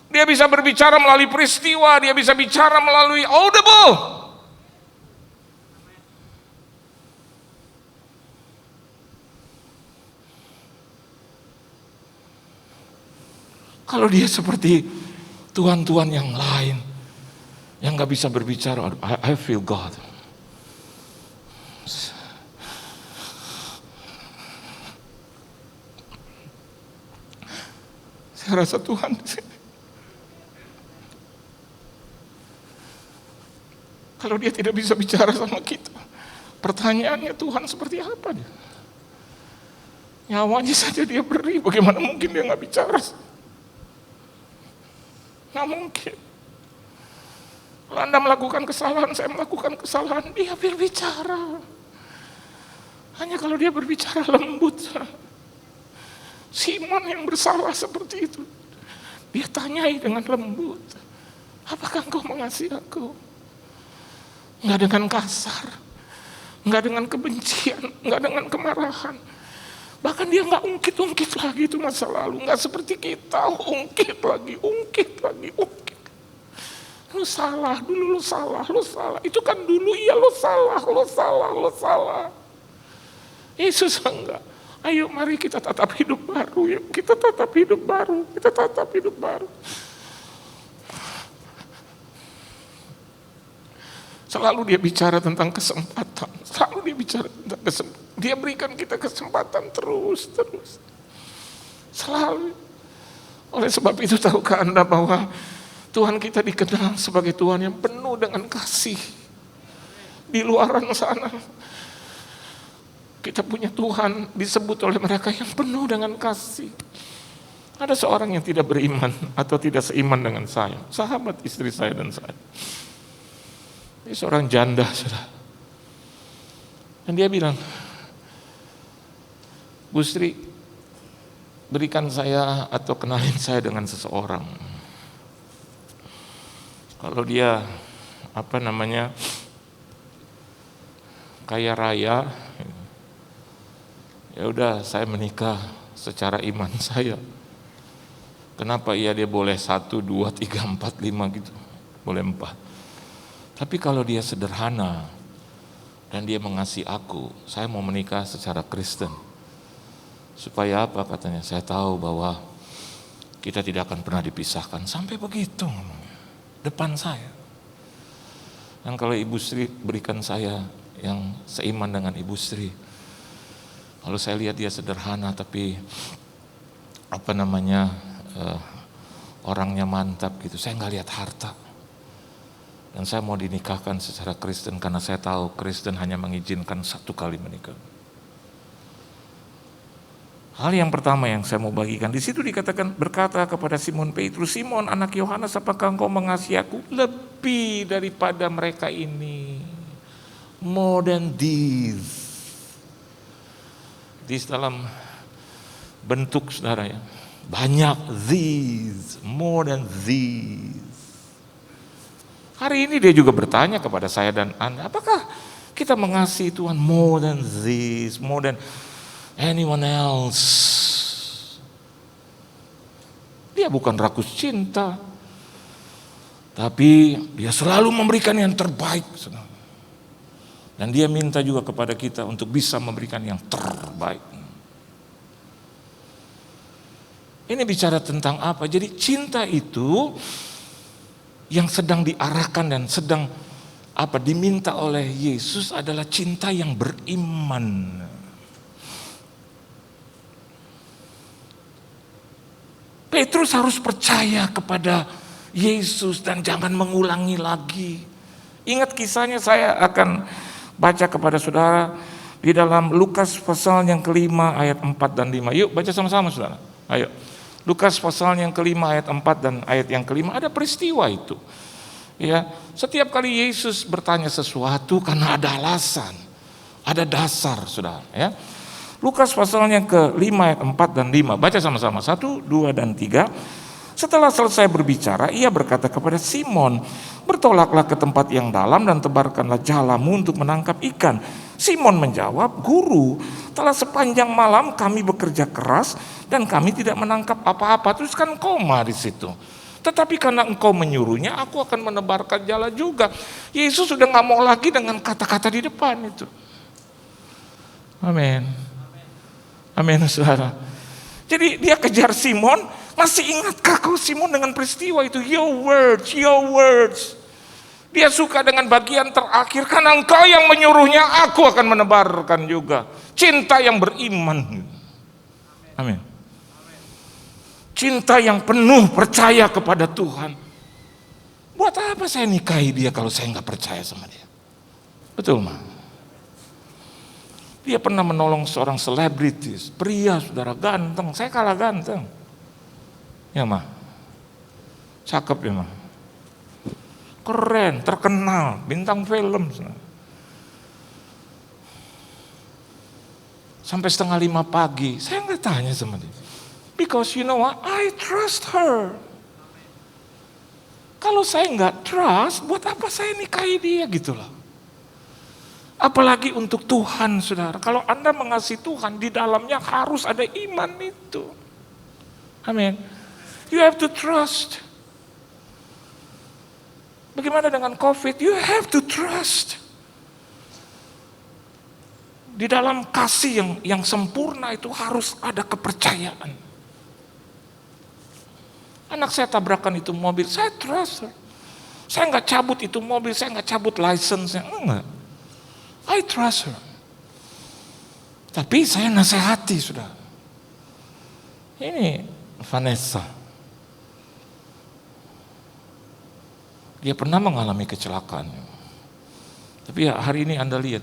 Dia bisa berbicara melalui peristiwa, dia bisa bicara melalui audible. Kalau dia seperti Tuhan-Tuhan yang lain, yang gak bisa berbicara. I feel God. Saya rasa Tuhan di sini. Kalau dia tidak bisa bicara sama kita, pertanyaannya Tuhan seperti apa dia? Nyawanya saja dia beri, bagaimana mungkin dia gak bicara? Gak mungkin. Kalau Anda melakukan kesalahan, saya melakukan kesalahan, dia berbicara. Hanya kalau dia berbicara lembut. Simon yang bersalah seperti itu, dia tanyai dengan lembut, apakah engkau mengasihi aku? Enggak dengan kasar, enggak dengan kebencian, enggak dengan kemarahan. Bahkan dia enggak ungkit-ungkit lagi itu masa lalu, enggak seperti kita, ungkit lagi. Lu salah, dulu lu salah. Itu kan dulu, iya lu salah. Yesus enggak. Ayo mari kita tatap hidup baru ya. Kita tatap hidup baru. Selalu dia bicara tentang kesempatan. Dia berikan kita kesempatan terus. Selalu. Oleh sebab itu tahukah Anda bahwa Tuhan kita dikenal sebagai Tuhan yang penuh dengan kasih. Di luaran sana kita punya Tuhan disebut oleh mereka yang penuh dengan kasih. Ada seorang yang tidak beriman atau tidak seiman dengan saya, sahabat istri saya dan saya. Dia seorang janda, saudara. Dan dia bilang, Bu Sri, berikan saya atau kenalin saya dengan seseorang. Kalau dia kaya raya, ya udah saya menikah secara iman saya. Kenapa dia boleh 1, 2, 3, 4, 5 gitu, boleh 4. Tapi kalau dia sederhana dan dia mengasihi aku, saya mau menikah secara Kristen. Supaya apa katanya? Saya tahu bahwa kita tidak akan pernah dipisahkan. Sampai begitu ngomongnya, depan saya. Dan kalau Ibu Sri berikan saya yang seiman dengan Ibu Sri, kalau saya lihat dia sederhana tapi orangnya mantap gitu, saya nggak lihat harta. Dan saya mau dinikahkan secara Kristen karena saya tahu Kristen hanya mengizinkan 1 kali menikah. Hal yang pertama yang saya mau bagikan, di situ dikatakan berkata kepada Simon Petrus, Simon anak Yohanes, apakah engkau mengasihi aku lebih daripada mereka ini? More than these. These dalam bentuk saudara ya, banyak these, more than these. Hari ini dia juga bertanya kepada saya dan Anda, apakah kita mengasihi Tuhan more than this, more than anyone else? Dia bukan rakus cinta, tapi dia selalu memberikan yang terbaik. Dan dia minta juga kepada kita untuk bisa memberikan yang terbaik. Ini bicara tentang apa? Jadi cinta itu yang sedang diarahkan dan sedang diminta oleh Yesus adalah cinta yang beriman. Petrus harus percaya kepada Yesus dan jangan mengulangi lagi. Ingat kisahnya, saya akan baca kepada saudara di dalam Lukas pasal yang kelima ayat 4 dan 5. Yuk baca sama-sama saudara. Ayo. Lukas pasal yang kelima ayat 4 dan ayat yang kelima, ada peristiwa itu. Ya, setiap kali Yesus bertanya sesuatu karena ada alasan, ada dasar, saudara. Ya. Lukas pasal yang kelima ayat 4 dan 5, baca sama-sama, 1, 2 dan 3. Setelah selesai berbicara, ia berkata kepada Simon, bertolaklah ke tempat yang dalam dan tebarkanlah jalamu untuk menangkap ikan. Simon menjawab, Guru, telah sepanjang malam kami bekerja keras dan kami tidak menangkap apa-apa. Terus kan koma di situ. Tetapi karena engkau menyuruhnya, aku akan menebarkan jala juga. Yesus sudah gak mau lagi dengan kata-kata di depan itu. Amin. Amin, saudara. Jadi dia kejar Simon. Masih ingatkah kau Simon dengan peristiwa itu? Your words. Dia suka dengan bagian terakhir, karena Engkau yang menyuruhnya, aku akan menebarkan juga. Cinta yang beriman. Amin. Cinta yang penuh percaya kepada Tuhan. Buat apa saya nikahi dia kalau saya nggak percaya sama dia? Betul, Ma? Dia pernah menolong seorang selebritis, pria, saudara, ganteng. Saya kalah ganteng. Ya, Ma? Cakep ya, Ma? Keren, terkenal, bintang film. Sampai 4:30 pagi, saya nggak tanya sama dia. Because you know what, I trust her. Kalau saya nggak trust, buat apa saya nikahi dia gitu loh. Apalagi untuk Tuhan, saudara. Kalau Anda mengasihi Tuhan, di dalamnya harus ada iman itu. Amin. You have to trust. Bagaimana dengan COVID? You have to trust. Di dalam kasih yang sempurna itu harus ada kepercayaan. Anak saya tabrakan itu mobil, saya trust her. Saya nggak cabut itu mobil, saya nggak cabut license-nya, enggak. I trust her. Tapi saya nasihati, sudah. Ini Vanessa. Dia pernah mengalami kecelakaan. Tapi ya hari ini Anda lihat,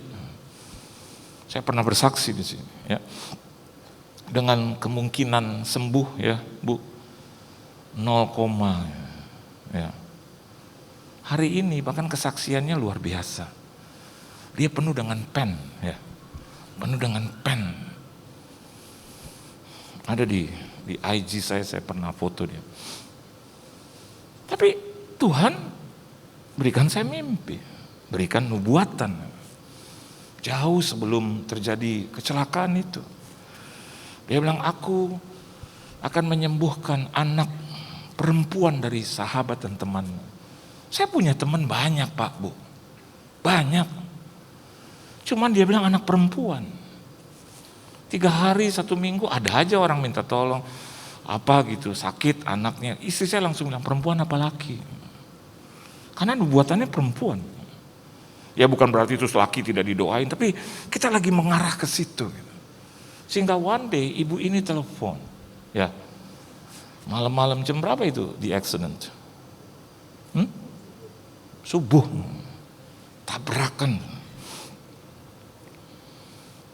saya pernah bersaksi di sini, ya. Dengan kemungkinan sembuh, ya, Bu. 0, ya. Hari ini bahkan kesaksiannya luar biasa. Dia penuh dengan pen, ya. Penuh dengan pen. Ada di IG saya pernah foto dia. Tapi Tuhan berikan saya mimpi, berikan nubuatan. Jauh sebelum terjadi kecelakaan itu. Dia bilang, aku akan menyembuhkan anak perempuan dari sahabat dan teman. Saya punya teman banyak, Pak, Bu. Banyak. Cuman dia bilang anak perempuan. 3 hari, 1 minggu ada aja orang minta tolong. Apa gitu, sakit anaknya. Istri saya langsung bilang, perempuan apa laki? Karena nubuatannya perempuan. Ya bukan berarti terus laki tidak didoain, tapi kita lagi mengarah ke situ. Sehingga one day ibu ini telepon. Ya, malam-malam jam berapa itu di accident? Subuh, tabrakan.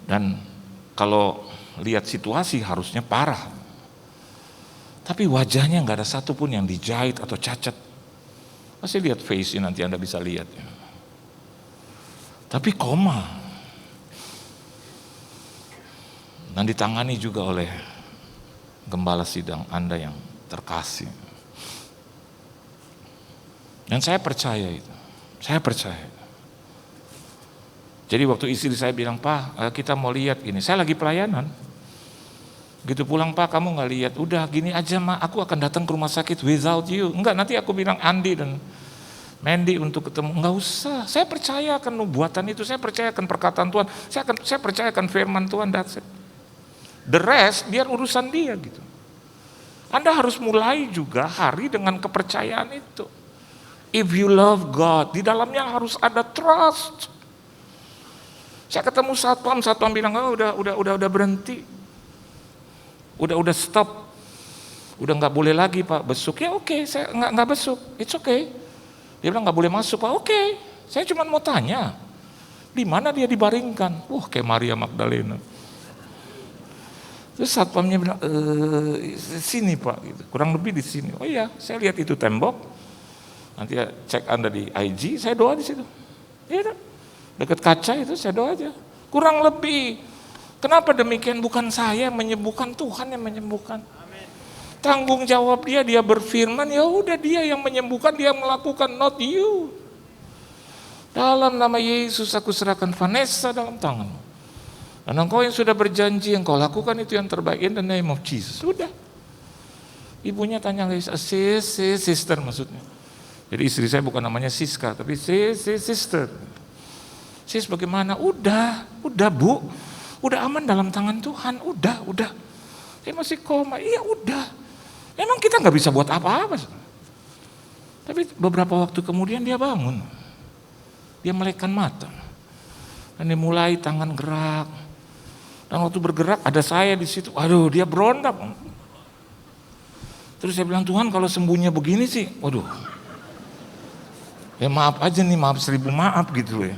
Dan kalau lihat situasi harusnya parah. Tapi wajahnya nggak ada satupun yang dijahit atau cacat. Masih lihat face-nya nanti Anda bisa lihat. Tapi koma. Dan ditangani juga oleh gembala sidang Anda yang terkasih. Dan saya percaya itu. Saya percaya. Jadi waktu istri saya bilang, Pak, kita mau lihat gini. Saya lagi pelayanan. Gitu pulang, Pak, kamu gak lihat. Udah gini aja, Ma, aku akan datang ke rumah sakit without you. Enggak, nanti aku bilang Andi dan Mandy untuk ketemu. Enggak usah. Saya percaya akan nubuatan itu. Saya percaya akan perkataan Tuhan. Saya percaya akan firman Tuhan. That's it. The rest biar urusan dia gitu. Anda harus mulai juga hari dengan kepercayaan itu. If you love God, di dalamnya harus ada trust. Saya ketemu satpam bilang, oh, udah berhenti. Udah stop. Udah nggak boleh lagi, Pak, besuk. Ya oke, saya nggak besuk. It's okay. Dia bilang nggak boleh masuk, Pak. Oke. Saya cuma mau tanya. Di mana dia dibaringkan? Kayak Maria Magdalena. Terus satpamnya bilang, sini, Pak, gitu. Kurang lebih di sini. Oh iya, saya lihat itu tembok. Nanti ya, cek Anda di IG, saya doa di situ. Iya, dekat kaca itu saya doa aja. Kurang lebih. Kenapa demikian? Bukan saya yang menyembuhkan, Tuhan yang menyembuhkan. Amen. Tanggung jawab dia berfirman, ya udah dia yang menyembuhkan, dia melakukan, not you. Dalam nama Yesus aku serahkan Vanessa dalam tanganmu. Dan engkau yang sudah berjanji, engkau lakukan itu yang terbaik in the name of Jesus. Sudah. Ibunya tanya lagi, sister maksudnya. Jadi istri saya bukan namanya Siska, tapi sister. Sis bagaimana? Udah Bu. Udah aman dalam tangan Tuhan, udah. Saya masih koma, iya udah. Emang kita nggak bisa buat apa-apa. Tapi beberapa waktu kemudian dia bangun. Dia melekkan mata. Dan dia mulai tangan gerak. Dan waktu bergerak ada saya di situ. Aduh, dia berontak. Terus saya bilang, Tuhan kalau sembuhnya begini sih, waduh. Ya maaf aja nih, maaf 1000 maaf gitu ya.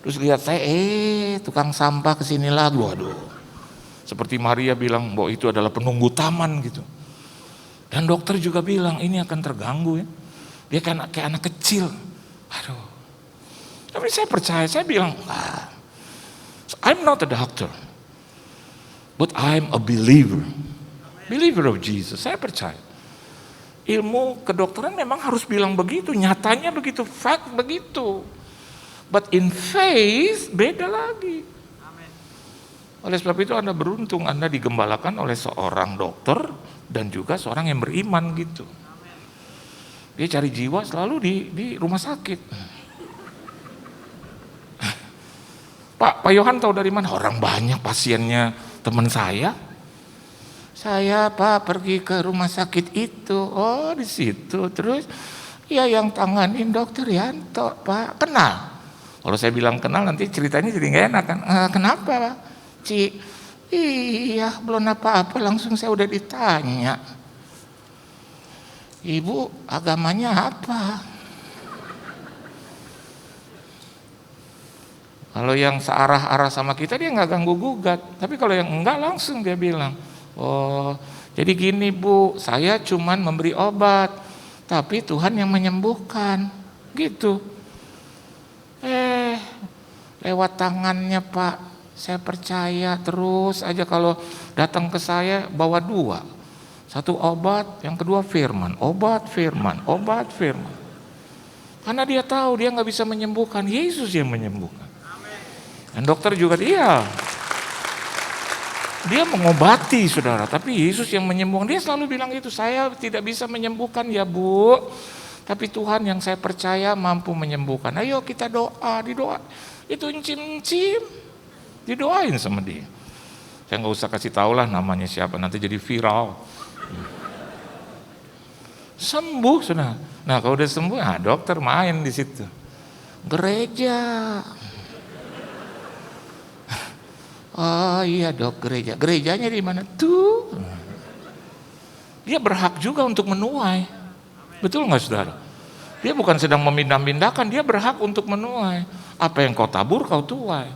Terus lihat saya, tukang sampah kesini lagi, waduh. Seperti Maria bilang bahwa itu adalah penunggu taman gitu. Dan dokter juga bilang ini akan terganggu ya. Dia kayak anak kecil. Aduh. Tapi saya percaya, saya bilang, I'm not a doctor. But I'm a believer. Believer of Jesus, saya percaya. Ilmu kedokteran memang harus bilang begitu, nyatanya begitu, fact begitu. But in faith beda lagi. Oleh sebab itu Anda beruntung, Anda digembalakan oleh seorang dokter dan juga seorang yang beriman gitu. Dia cari jiwa selalu di rumah sakit. Pak Yohan tahu dari mana? Orang banyak pasiennya teman saya. Saya Pak pergi ke rumah sakit itu, oh di situ, terus ya yang tanganin dokter Yanto Pak, kenal. Kalau saya bilang kenal nanti ceritanya jadi nggak enak kan? Kenapa Pak? Ci, iya belum apa-apa langsung saya udah ditanya. Ibu agamanya apa? Kalau yang searah-arah sama kita dia nggak ganggu gugat, tapi kalau yang enggak langsung dia bilang. Oh, jadi gini Bu, saya cuman memberi obat, tapi Tuhan yang menyembuhkan, gitu. Lewat tangannya Pak, saya percaya terus aja kalau datang ke saya bawa 2. Satu obat, yang kedua firman, obat firman, obat firman. Karena dia tahu dia nggak bisa menyembuhkan, Yesus yang menyembuhkan. Dan dokter juga dia mengobati saudara, tapi Yesus yang menyembuhkan. Dia selalu bilang itu, saya tidak bisa menyembuhkan ya Bu, tapi Tuhan yang saya percaya mampu menyembuhkan. Ayo kita didoa. Itu encim-encim, didoain sama dia. Saya nggak usah kasih tahu lah namanya siapa, nanti jadi viral. Sembuh saudara. Nah kalau udah sembuh, dokter main di situ. Gereja. Oh iya Dok, gerejanya di mana tuh? Dia berhak juga untuk menuai, betul nggak saudara? Dia bukan sedang memindah-mindahkan, dia berhak untuk menuai. Apa yang kau tabur kau tuai.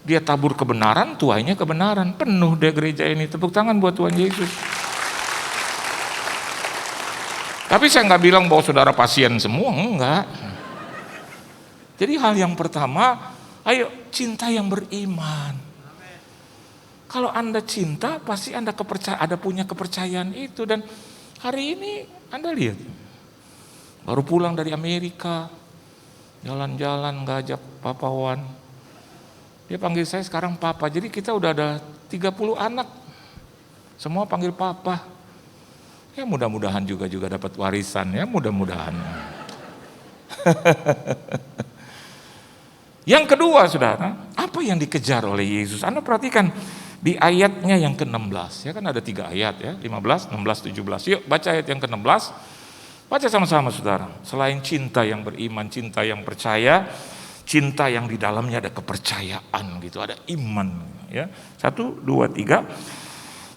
Dia tabur kebenaran, tuainya kebenaran. Penuh deh gereja ini, tepuk tangan buat Tuhan Yesus. Tapi saya nggak bilang bahwa saudara pasien semua, enggak. Jadi hal yang pertama, ayo cinta yang beriman. Kalau Anda cinta, pasti Anda ada punya kepercayaan itu. Dan hari ini Anda lihat, baru pulang dari Amerika, jalan-jalan ngajak papawan. Dia panggil saya sekarang papa, jadi kita udah ada 30 anak. Semua panggil papa. Ya mudah-mudahan juga dapat warisan ya, mudah-mudahan. Yang kedua saudara, apa yang dikejar oleh Yesus? Anda perhatikan di ayatnya yang ke-16, ya kan ada 3 ayat ya, 15, 16, 17. Yuk baca ayat yang ke-16, baca sama-sama saudara. Selain cinta yang beriman, cinta yang percaya, cinta yang di dalamnya ada kepercayaan gitu, ada iman ya. 1, 2, 3.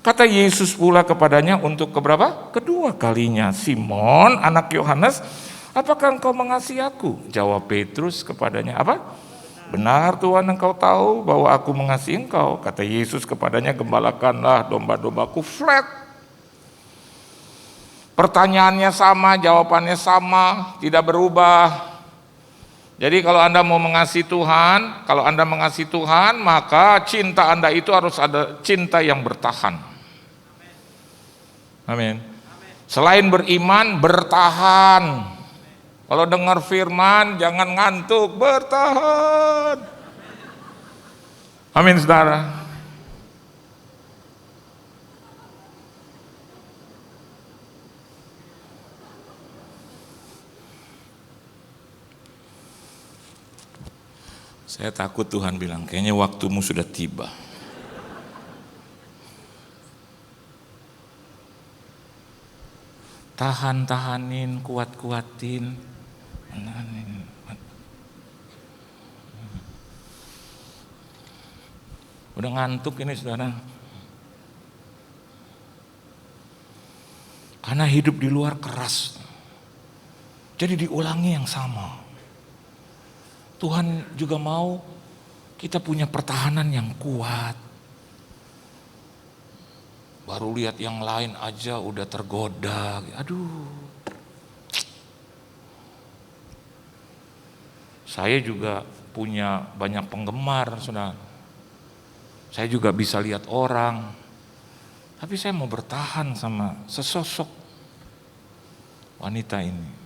Kata Yesus pula kepadanya untuk keberapa? Kedua kalinya, Simon anak Yohanes, apakah engkau mengasihi aku? Jawab Petrus kepadanya, apa? Benar Tuhan, engkau tahu bahwa aku mengasihi engkau. Kata Yesus kepadanya, gembalakanlah domba-dombaku. Flat. Pertanyaannya sama, jawabannya sama, tidak berubah. Jadi kalau Anda mau mengasihi Tuhan, kalau Anda mengasihi Tuhan, maka cinta Anda itu harus ada cinta yang bertahan. Amin. Selain beriman, bertahan. Kalau dengar firman, jangan ngantuk, bertahan. Amin saudara. Saya takut Tuhan bilang, kayaknya waktumu sudah tiba. Tahan-tahanin, kuat-kuatin. Udah ngantuk ini saudara. Karena hidup di luar keras. Jadi diulangi yang sama. Tuhan juga mau kita punya pertahanan yang kuat. Baru lihat yang lain aja udah tergoda. Aduh. Saya juga punya banyak penggemar, saudara. Saya juga bisa lihat orang. Tapi saya mau bertahan sama sesosok wanita ini.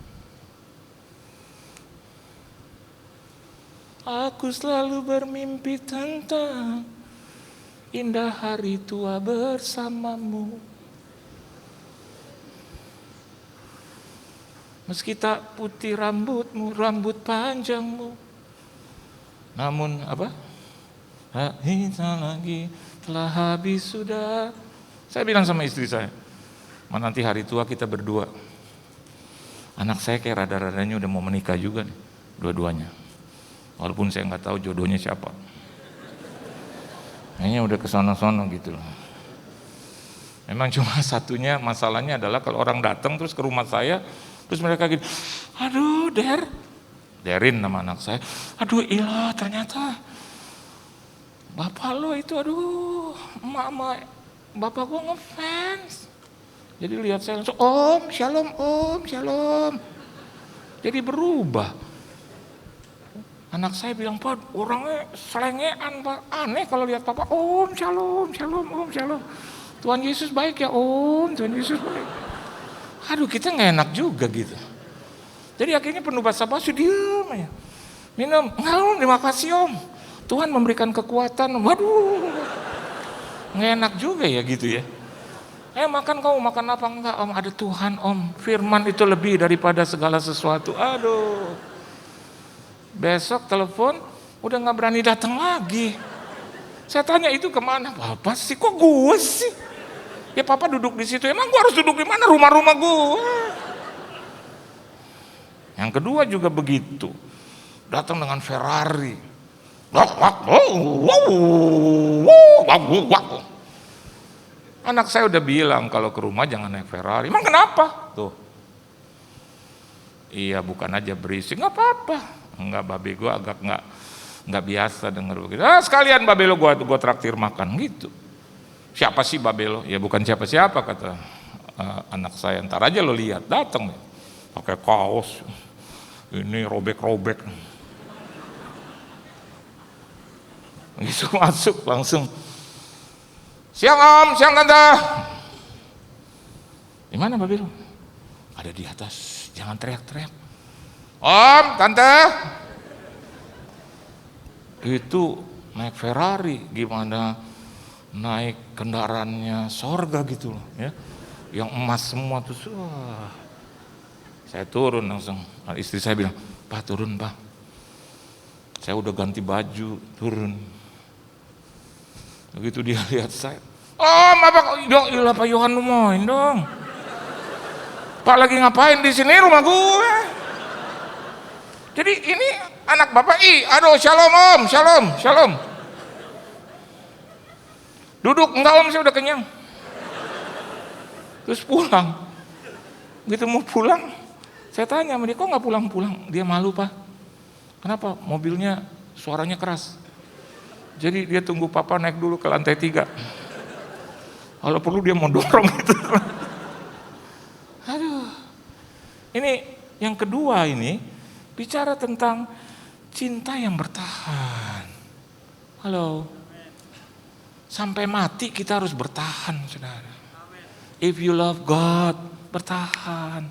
Aku selalu bermimpi tentang indah hari tua bersamamu. Meski tak putih rambutmu, rambut panjangmu. Namun apa? Kita lagi telah habis sudah. Saya bilang sama istri saya, nanti hari tua kita berdua. Anak saya kayak rada-radanya udah mau menikah juga nih, dua-duanya. Walaupun saya nggak tahu jodohnya siapa. Kayaknya udah kesono-sono gitu loh. Memang cuma satunya masalahnya adalah kalau orang datang terus ke rumah saya, terus mereka gitu, aduh Derin nama anak saya, aduh Ila ternyata bapak lo itu, aduh emak bapak gua ngefans. Jadi lihat saya langsung, om shalom. Jadi berubah. Anak saya bilang, Pak orangnya selengean Pak, aneh kalau lihat papa, om shalom. Tuhan Yesus baik ya om, Tuhan Yesus baik. Aduh kita gak enak juga gitu. Jadi akhirnya penuh basa-basi, diam aja. Minum, enggak om, terima kasih om. Tuhan memberikan kekuatan, waduh. Gak enak juga ya gitu ya. Makan kamu, makan apa? Enggak om, ada Tuhan om. Firman itu lebih daripada segala sesuatu. Aduh. Besok telepon, udah gak berani datang lagi. Saya tanya itu kemana? Papa sih, kok gue sih? Ya papa duduk di situ, emang gue harus duduk di mana? Rumah-rumah gue. Yang kedua juga begitu. Datang dengan Ferrari. Anak saya udah bilang kalau ke rumah jangan naik Ferrari. Emang kenapa? Tuh. Iya bukan aja berisik, nggak apa-apa. Enggak, babe gue agak nggak biasa denger begitu. Sekalian babe lo gue traktir makan gitu. Siapa sih babe lo? Ya bukan siapa-siapa kata anak saya. Ntar aja lo lihat, datang pakai kaos, ini robek-robek. Gitu masuk langsung. Siang om, siang tante. Di mana babe lo? Ada di atas. Jangan teriak-teriak. Om, tante. Itu naik Ferrari, gimana naik kendaraannya sorga gitu loh ya. Yang emas semua tuh. Wah. Saya turun langsung. Istri saya bilang, Pak turun Pak. Saya udah ganti baju, turun. Begitu dia lihat saya, Om apa dong, ilah Pak Yohan lu main dong. Pak lagi ngapain di sini rumah gue? Jadi ini anak bapak, aduh shalom om, shalom. Duduk, enggak om saya udah kenyang. Terus pulang. Begitu mau pulang, saya tanya sama dia, kok nggak pulang? Dia malu Pak. Kenapa? Mobilnya suaranya keras. Jadi dia tunggu papa naik dulu ke lantai 3. Kalau perlu dia mau dorong gitu. Aduh. Ini yang kedua ini bicara tentang cinta yang bertahan. Halo. Sampai mati kita harus bertahan, saudara. If you love God, bertahan.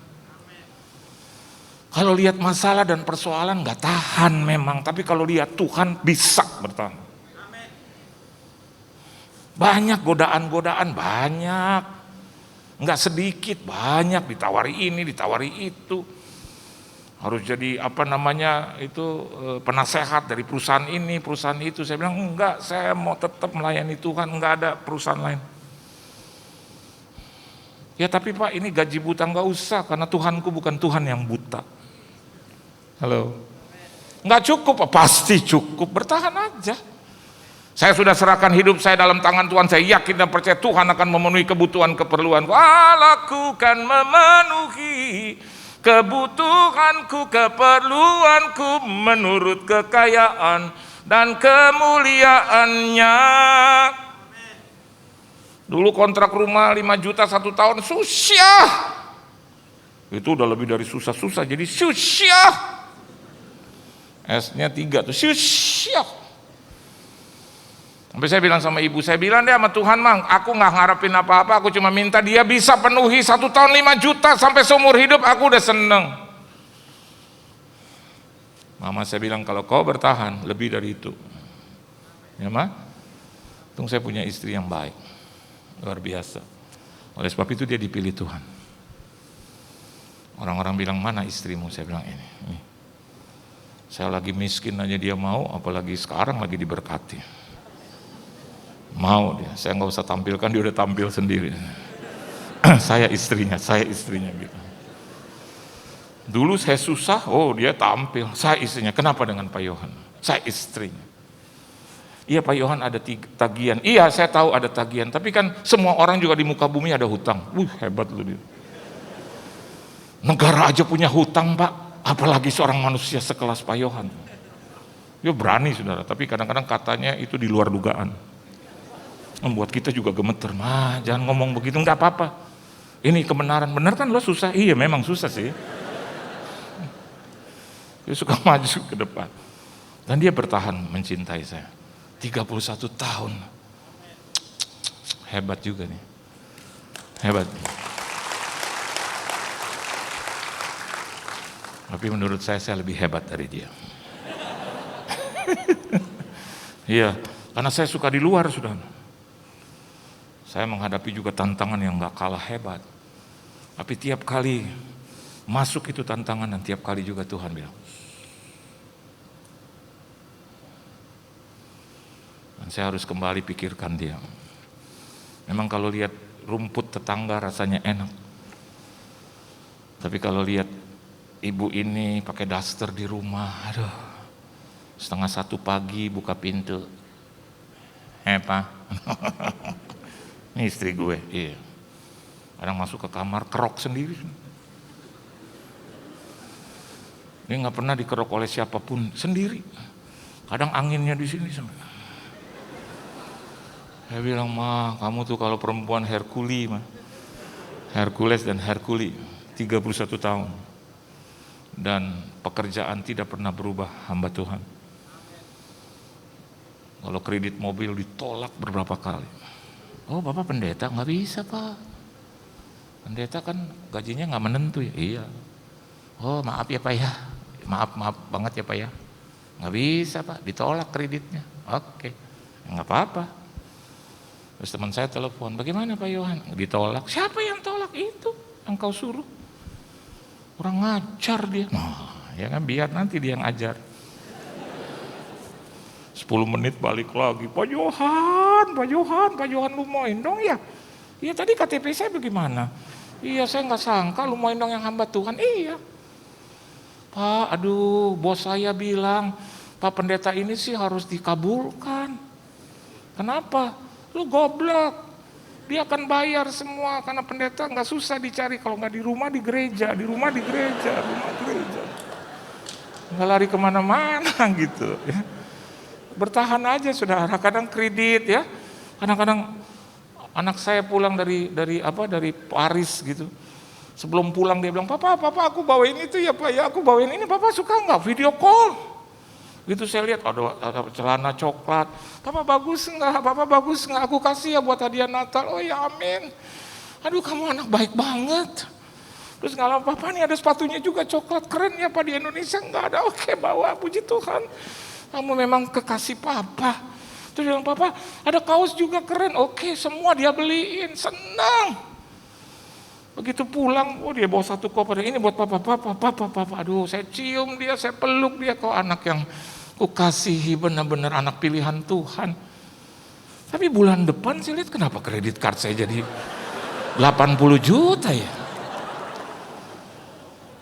Kalau lihat masalah dan persoalan nggak tahan memang, tapi kalau lihat Tuhan bisa bertahan. Banyak godaan-godaan, banyak. Enggak sedikit, banyak. Ditawari ini, ditawari itu. Harus jadi penasehat dari perusahaan ini, perusahaan itu. Saya bilang, enggak, saya mau tetap melayani Tuhan, enggak ada perusahaan lain. Ya tapi Pak, ini gaji buta enggak usah, karena Tuhanku bukan Tuhan yang buta. Halo. Enggak cukup, pasti cukup, bertahan aja. Saya sudah serahkan hidup saya dalam tangan Tuhan. Saya yakin dan percaya Tuhan akan memenuhi kebutuhan keperluanku. Allahku kan memenuhi kebutuhanku, keperluanku menurut kekayaan dan kemuliaannya. Dulu kontrak rumah 5 juta 1 tahun, susah. Itu udah lebih dari susah-susah, jadi susah. S-nya 3 tuh, susah. Sampai saya bilang sama ibu, saya bilang deh sama Tuhan, Mang, aku gak ngarepin apa-apa, aku cuma minta dia bisa penuhi 1 tahun 5 juta sampai seumur hidup, aku udah seneng. Mama saya bilang, kalau kau bertahan lebih dari itu, ya Ma, untung saya punya istri yang baik, luar biasa. Oleh sebab itu dia dipilih Tuhan. Orang-orang bilang, mana istrimu? Saya bilang, ini. Saya lagi miskin aja dia mau, apalagi sekarang lagi diberkati. Mau dia, saya nggak usah tampilkan, dia udah tampil sendiri. Saya istrinya gitu. Dulu saya susah, oh dia tampil, saya istrinya. Kenapa dengan Pak Yohan? Saya istrinya. Iya Pak Yohan ada tagihan, iya saya tahu ada tagihan, tapi kan semua orang juga di muka bumi ada hutang. Hebat lu dia. Negara aja punya hutang Pak, apalagi seorang manusia sekelas Pak Yohan. Dia berani saudara, tapi kadang-kadang katanya itu di luar dugaan. Membuat kita juga gemeter, jangan ngomong begitu, enggak apa-apa. Ini kebenaran, benar kan lo susah? Iya memang susah sih. Dia suka maju ke depan. Dan dia bertahan mencintai saya. 31 tahun. Hebat juga nih. Hebat. Tapi menurut saya lebih hebat dari dia. Iya, karena saya suka di luar sudah. Saya menghadapi juga tantangan yang gak kalah hebat. Tapi tiap kali masuk itu tantangan dan tiap kali juga Tuhan bilang. Dan saya harus kembali pikirkan dia. Memang kalau lihat rumput tetangga rasanya enak. Tapi kalau lihat ibu ini pakai daster di rumah, aduh. 1:30 pagi buka pintu. Pak. Ini istri gue, iya. Kadang masuk ke kamar, kerok sendiri. Dia nggak pernah dikerok oleh siapapun, sendiri. Kadang anginnya di sini. Saya bilang, Ma, kamu tuh kalau perempuan Hercules, Ma. Hercules dan Hercules, 31 tahun. Dan pekerjaan tidak pernah berubah, hamba Tuhan. Kalau kredit mobil ditolak beberapa kali. Oh Bapak pendeta, nggak bisa Pak. Pendeta kan gajinya nggak menentu ya. Iya. Oh maaf ya Pak ya. Maaf banget ya Pak ya. Nggak bisa Pak, ditolak kreditnya. Oke, nggak apa-apa. Terus teman saya telepon, bagaimana Pak Yohan? Ditolak. Siapa yang tolak? Itu yang kau suruh. Orang ngajar dia. Nah, ya kan biar nanti dia yang ajar. 10 menit balik lagi, Pak Yohan lu main dong ya? Iya tadi KTP saya bagaimana? Iya saya nggak sangka lu main dong yang hamba Tuhan. Iya. Pak, aduh bos saya bilang, Pak pendeta ini sih harus dikabulkan. Kenapa? Lu goblok. Dia akan bayar semua karena pendeta nggak susah dicari, kalau nggak di rumah di gereja, rumah gereja. Nggak lari kemana-mana gitu ya. Bertahan aja saudara, kadang kredit ya. Kadang-kadang anak saya pulang dari Paris gitu. Sebelum pulang dia bilang, Papa aku bawain itu ya Pak ya, aku bawain ini, Papa suka nggak video call? Gitu saya lihat ada celana coklat. Papa bagus nggak? Aku kasih ya buat hadiah Natal. Oh ya amin. Aduh kamu anak baik banget. Terus nggak lama, Papa nih ada sepatunya juga coklat, keren ya Pak, di Indonesia nggak ada. Oke bawa, puji Tuhan. Kamu memang kekasih Papa. Terus bilang, Papa ada kaos juga keren. Oke, semua dia beliin, senang. Begitu pulang, oh dia bawa 1 koper. Ini buat Papa. Aduh saya cium dia, saya peluk dia. Kau anak yang kukasihi, benar-benar anak pilihan Tuhan. Tapi bulan depan saya lihat kenapa kredit card saya jadi 80 juta ya.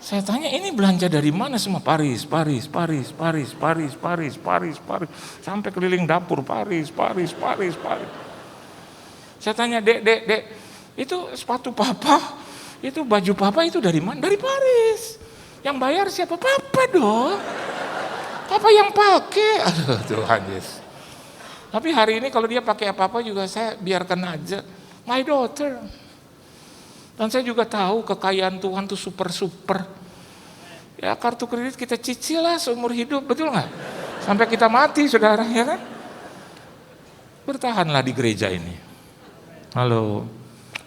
Saya tanya, ini belanja dari mana semua? Paris. Sampai keliling dapur, Paris. Saya tanya, dek, itu sepatu papa, itu baju papa itu dari mana? Dari Paris. Yang bayar siapa? Papa dong. Papa yang pakai. Aduh Tuhan Yesus. Tapi hari ini kalau dia pakai apa-apa juga saya biarkan aja. My daughter. Dan saya juga tahu kekayaan Tuhan itu super. Ya kartu kredit kita cicil lah seumur hidup, betul nggak? Sampai kita mati saudara, ya kan? Bertahanlah di gereja ini. Halo.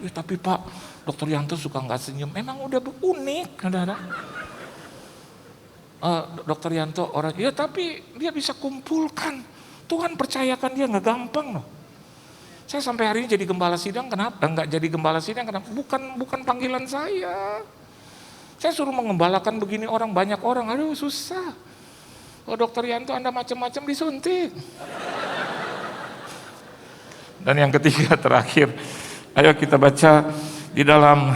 Tapi Pak, Dr. Yanto suka nggak senyum. Memang udah unik, saudara. Dr. Yanto orang, ya tapi dia bisa kumpulkan. Tuhan percayakan dia, nggak gampang loh. Saya sampai hari ini jadi gembala sidang, kenapa? Enggak jadi gembala sidang, kenapa? Bukan panggilan saya. Saya suruh mengembalakan begini orang, banyak orang, aduh susah. Oh Dr. Yanto Anda macam-macam disuntik. Dan yang ketiga terakhir, ayo kita baca di dalam,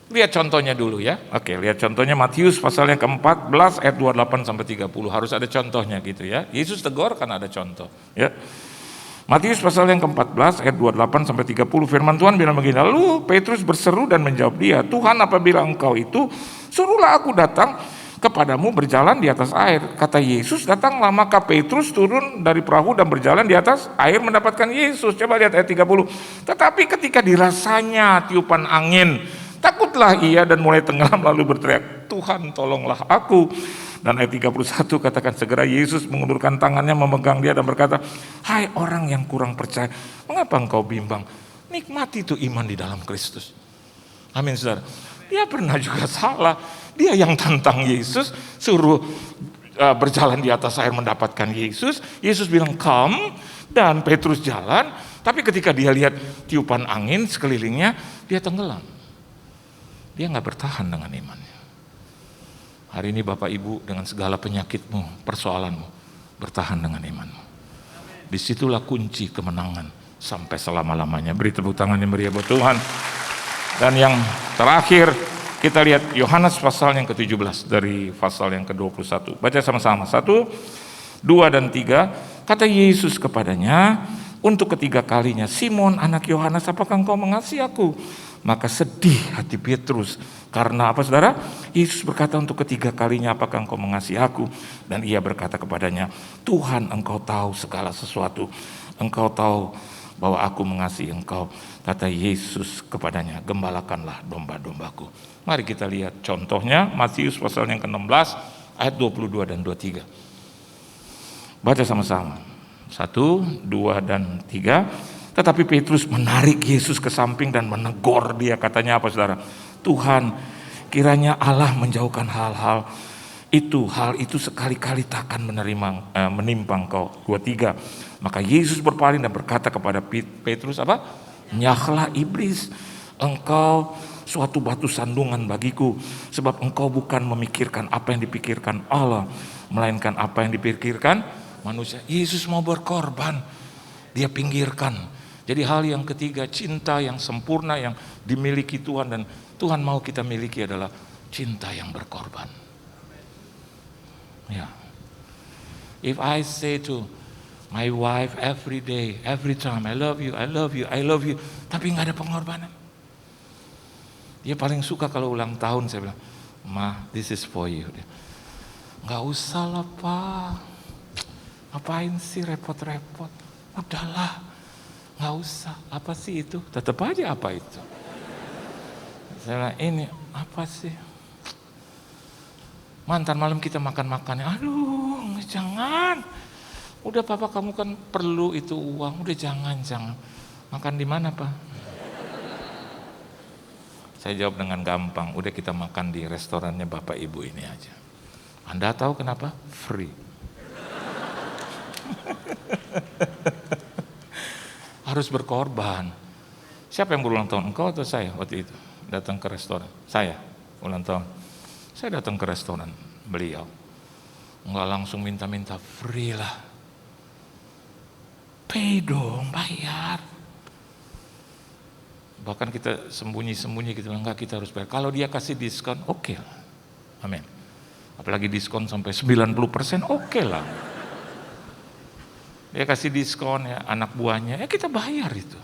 lihat contohnya dulu ya. Oke, lihat contohnya Matius pasal yang ke-14 ayat 28 sampai 30. Harus ada contohnya gitu ya. Yesus tegur kan ada contoh, ya. Matius pasal yang ke-14 ayat 28 sampai 30, firman Tuhan bilang begini, lalu Petrus berseru dan menjawab dia, Tuhan apabila engkau itu, suruhlah aku datang kepadamu berjalan di atas air. Kata Yesus, datanglah, maka Petrus turun dari perahu dan berjalan di atas air mendapatkan Yesus. Coba lihat ayat 30. Tetapi ketika dirasanya tiupan angin, takutlah ia dan mulai tenggelam lalu berteriak, Tuhan tolonglah aku. Dan ayat 31 katakan, segera Yesus mengulurkan tangannya memegang dia dan berkata, hai orang yang kurang percaya, mengapa engkau bimbang? Nikmati itu iman di dalam Kristus. Amin saudara. Dia pernah juga salah. Dia yang tantang Yesus, suruh berjalan di atas air mendapatkan Yesus. Yesus bilang come, dan Petrus jalan. Tapi ketika dia lihat tiupan angin sekelilingnya, dia tenggelam. Dia gak bertahan dengan imannya. Hari ini Bapak Ibu dengan segala penyakitmu, persoalanmu, bertahan dengan imanmu. Disitulah kunci kemenangan sampai selama-lamanya. Beri tepuk tangan yang meriah buat Tuhan. Dan yang terakhir kita lihat Yohanes pasal yang ke-17 dari pasal yang ke-21. Baca sama-sama. 1, 2 dan 3. Kata Yesus kepadanya untuk ketiga kalinya, Simon anak Yohanes, apakah engkau mengasihi aku? Maka sedih hati Petrus. Karena apa saudara? Yesus berkata untuk ketiga kalinya, apakah engkau mengasihi aku? Dan ia berkata kepadanya, Tuhan engkau tahu segala sesuatu. Engkau tahu bahwa aku mengasihi engkau. Kata Yesus kepadanya, gembalakanlah domba-dombaku. Mari kita lihat contohnya, Matius pasal yang ke-16 ayat 22 dan 23. Baca sama-sama. 1, 2 dan 3. Tetapi Petrus menarik Yesus ke samping dan menegur dia. Katanya apa saudara? Tuhan, kiranya Allah menjauhkan hal itu sekali-kali takkan menimpa engkau. 23. Maka Yesus berpaling dan berkata kepada Petrus apa? Nyahlah iblis, engkau suatu batu sandungan bagiku, sebab engkau bukan memikirkan apa yang dipikirkan Allah, melainkan apa yang dipikirkan manusia. Yesus mau berkorban, dia pinggirkan. Jadi hal yang ketiga, cinta yang sempurna yang dimiliki Tuhan dan Tuhan mau kita miliki adalah cinta yang berkorban. Ya. If I say to my wife every day, every time, I love you, tapi nggak ada pengorbanan. Dia paling suka kalau ulang tahun saya bilang, Ma, this is for you. Nggak usah lah Pak, ngapain sih repot-repot? Udahlah. Nggak usah, apa sih itu? Tetap aja apa itu? Saya bilang, ini apa sih? Mantan malam kita makan-makannya, aduh jangan. Udah papa kamu kan perlu itu uang, udah jangan. Makan di mana Pak? Saya jawab dengan gampang, udah kita makan di restorannya Bapak Ibu ini aja. Anda tahu kenapa? Free. Harus berkorban. Siapa yang berulang tahun? Engkau atau saya waktu itu? Datang ke restoran. Saya ulang tahun. Saya datang ke restoran beliau. Enggak langsung minta-minta, free lah. Pay dong, bayar. Bahkan kita sembunyi-sembunyi gitu, enggak, kita harus bayar. Kalau dia kasih diskon, oke lah. Amin. Apalagi diskon sampai 90%, oke lah. Dia kasih diskon ya, anak buahnya, ya kita bayar itu.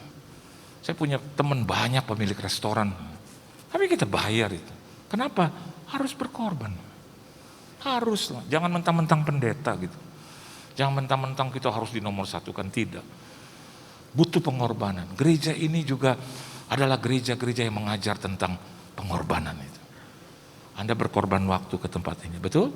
Saya punya teman banyak pemilik restoran, tapi kita bayar itu. Kenapa? Harus berkorban. Harus lah, jangan mentang-mentang pendeta gitu. Jangan mentang-mentang kita harus dinomorsatukan, tidak. Butuh pengorbanan. Gereja ini juga adalah gereja-gereja yang mengajar tentang pengorbanan itu. Anda berkorban waktu ke tempat ini, betul?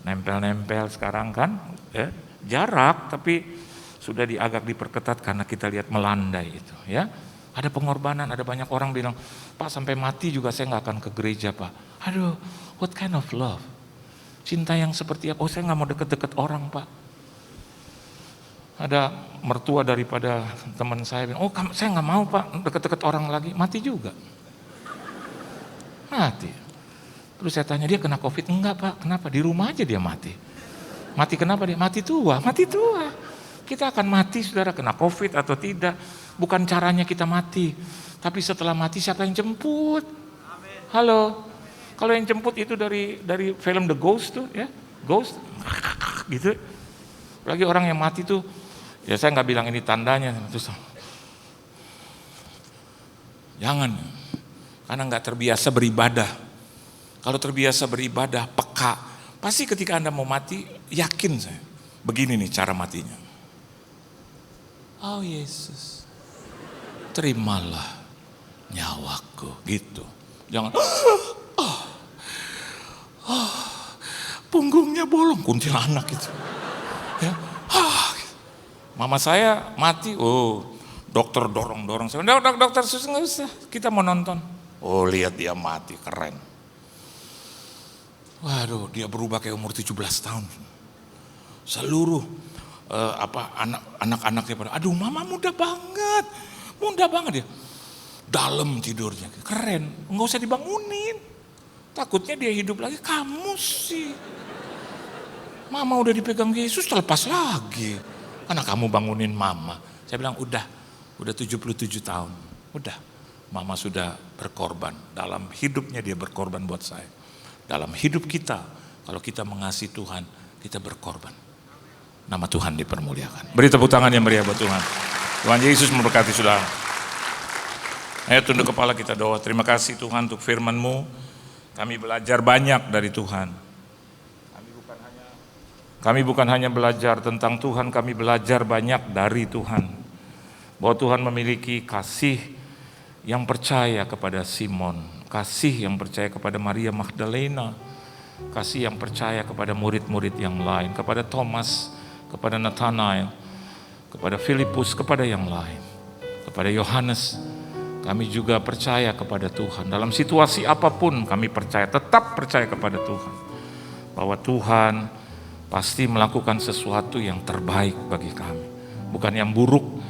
Nempel-nempel sekarang kan, ya, jarak tapi sudah agak diperketat karena kita lihat melandai itu, ya. Ada pengorbanan, ada banyak orang bilang, Pak sampai mati juga saya nggak akan ke gereja, Pak. Aduh, what kind of love? Cinta yang seperti apa? Oh, saya nggak mau deket-deket orang, Pak. Ada mertua daripada teman saya bilang, oh saya nggak mau, Pak, deket-deket orang lagi. Mati juga. Mati. Terus saya tanya, dia kena COVID? Enggak, Pak. Kenapa? Di rumah aja dia mati. Mati kenapa dia? Mati tua. Mati tua. Kita akan mati, saudara, kena COVID atau tidak. Bukan caranya kita mati. Tapi setelah mati siapa yang jemput? Halo. Kalau yang jemput itu dari film The Ghost tuh, ya. Ghost. Gitu. Lagi orang yang mati tuh, ya saya nggak bilang ini tandanya. Terus, jangan. Karena nggak terbiasa beribadah. Kalau terbiasa beribadah, peka. Pasti ketika Anda mau mati, yakin saya. Begini nih cara matinya. Oh Yesus, terimalah nyawaku, gitu. Jangan, punggungnya bolong, kuntilanak gitu. Ya, mama saya mati, oh dokter dorong-dorong. Saya, dokter sus nggak usah, kita mau nonton. Oh lihat dia mati, keren. Waduh, dia berubah kayak umur 17 tahun. Seluruh anak-anaknya pada, aduh mama muda banget dia. Dalam tidurnya, keren, nggak usah dibangunin. Takutnya dia hidup lagi, kamu sih. Mama udah dipegang Yesus, terlepas lagi. Karena kamu bangunin mama. Saya bilang udah 77 tahun, udah. Mama sudah berkorban, dalam hidupnya dia berkorban buat saya. Dalam hidup kita, kalau kita mengasihi Tuhan, kita berkorban. Nama Tuhan dipermuliakan. Beri tepuk tangan yang meriah buat Tuhan. Tuhan Yesus memberkati saudara. Ayo tunduk kepala kita doa. Terima kasih Tuhan untuk firman-Mu. Kami belajar banyak dari Tuhan. Kami bukan hanya belajar tentang Tuhan, kami belajar banyak dari Tuhan. Bahwa Tuhan memiliki kasih yang percaya kepada Simon. Kasih yang percaya kepada Maria Magdalena. Kasih yang percaya kepada murid-murid yang lain. Kepada Thomas, kepada Nathanael, kepada Filipus, kepada yang lain, kepada Yohanes. Kami juga percaya kepada Tuhan. Dalam situasi apapun kami percaya, tetap percaya kepada Tuhan. Bahwa Tuhan pasti melakukan sesuatu yang terbaik bagi kami. Bukan yang buruk.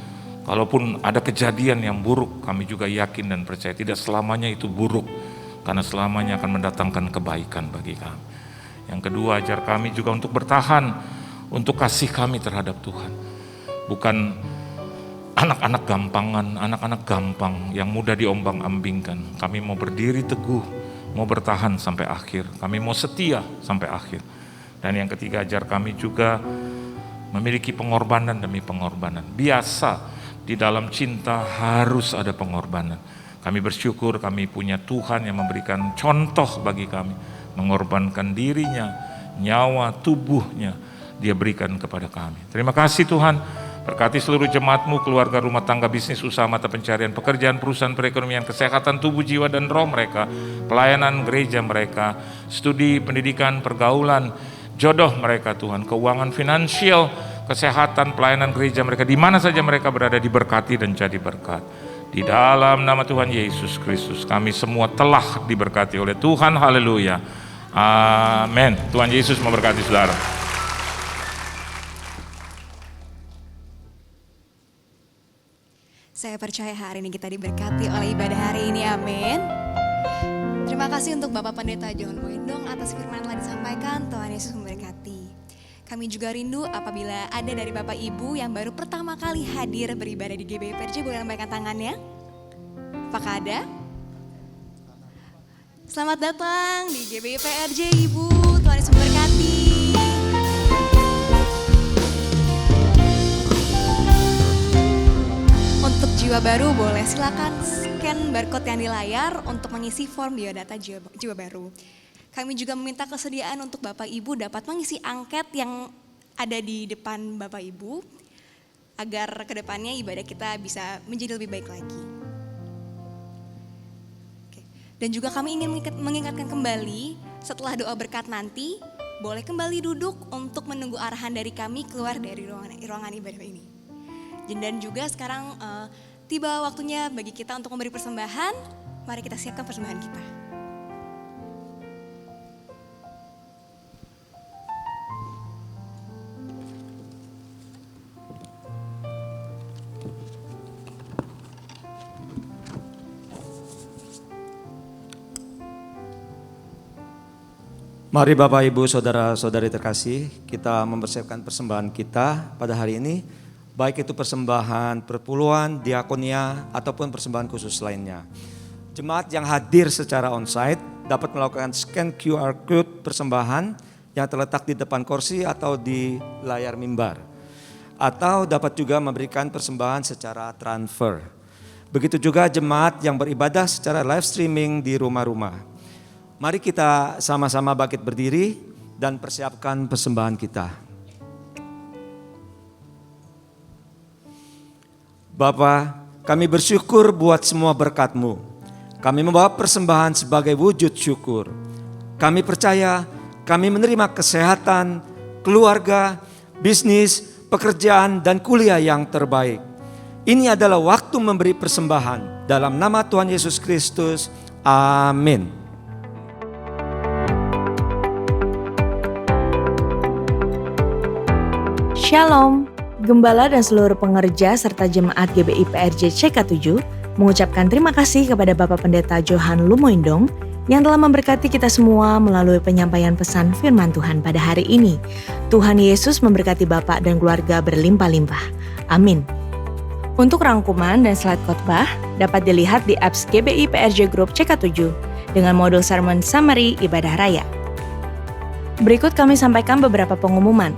Kalaupun ada kejadian yang buruk, kami juga yakin dan percaya tidak selamanya itu buruk. Karena selamanya akan mendatangkan kebaikan bagi kami. Yang kedua, ajar kami juga untuk bertahan. Untuk kasih kami terhadap Tuhan. Bukan anak-anak gampangan, anak-anak gampang yang mudah diombang-ambingkan. Kami mau berdiri teguh, mau bertahan sampai akhir. Kami mau setia sampai akhir. Dan yang ketiga, ajar kami juga memiliki pengorbanan demi pengorbanan. Biasa di dalam cinta harus ada pengorbanan. Kami bersyukur kami punya Tuhan yang memberikan contoh bagi kami. Mengorbankan dirinya, nyawa, tubuhnya. Dia berikan kepada kami. Terima kasih Tuhan. Berkati seluruh jemaat-Mu, keluarga, rumah tangga, bisnis, usaha, mata pencarian, pekerjaan, perusahaan, perekonomian, kesehatan tubuh, jiwa, dan roh mereka. Pelayanan gereja mereka. Studi, pendidikan, pergaulan, jodoh mereka Tuhan. Keuangan finansial, kesehatan, pelayanan gereja mereka. Di mana saja mereka berada diberkati dan jadi berkat. Di dalam nama Tuhan Yesus Kristus. Kami semua telah diberkati oleh Tuhan. Haleluya. Amin. Tuhan Yesus memberkati saudara. Saya percaya hari ini kita diberkati oleh ibadah hari ini, amin. Terima kasih untuk Bapak Pendeta John Moindong atas firman yang telah disampaikan. Tuhan Yesus memberkati. Kami juga rindu apabila ada dari Bapak Ibu yang baru pertama kali hadir beribadah di GBI PRJ, boleh lambaikan tangannya. Apakah ada? Selamat datang di GBI PRJ Ibu, Tuhan Yesus memberkati. Untuk jiwa baru boleh silakan scan barcode yang di layar untuk mengisi form biodata jiwa baru. Kami juga meminta kesediaan untuk Bapak Ibu dapat mengisi angket yang ada di depan Bapak Ibu agar kedepannya ibadah kita bisa menjadi lebih baik lagi. Oke. Dan juga kami ingin mengingatkan kembali setelah doa berkat nanti boleh kembali duduk untuk menunggu arahan dari kami keluar dari ruangan ibadah ini. Dan juga sekarang tiba waktunya bagi kita untuk memberi persembahan. Mari kita siapkan persembahan kita. Mari Bapak Ibu Saudara-saudari terkasih, kita mempersiapkan persembahan kita pada hari ini, baik itu persembahan perpuluhan, diakonia, ataupun persembahan khusus lainnya. Jemaat yang hadir secara onsite dapat melakukan scan QR code persembahan yang terletak di depan kursi atau di layar mimbar. Atau dapat juga memberikan persembahan secara transfer. Begitu juga jemaat yang beribadah secara live streaming di rumah-rumah. Mari kita sama-sama bangkit berdiri dan persiapkan persembahan kita. Bapa, kami bersyukur buat semua berkat-Mu. Kami membawa persembahan sebagai wujud syukur. Kami percaya kami menerima kesehatan, keluarga, bisnis, pekerjaan, dan kuliah yang terbaik. Ini adalah waktu memberi persembahan. Dalam nama Tuhan Yesus Kristus, amin. Shalom, Gembala dan seluruh pengerja serta jemaat GBI PRJ CK7 mengucapkan terima kasih kepada Bapak Pendeta Johan Lumoindong yang telah memberkati kita semua melalui penyampaian pesan firman Tuhan pada hari ini. Tuhan Yesus memberkati Bapak dan keluarga berlimpah-limpah. Amin. Untuk rangkuman dan slide khotbah dapat dilihat di apps GBI PRJ Group CK7 dengan modul Sermon Summary Ibadah Raya. Berikut kami sampaikan beberapa pengumuman.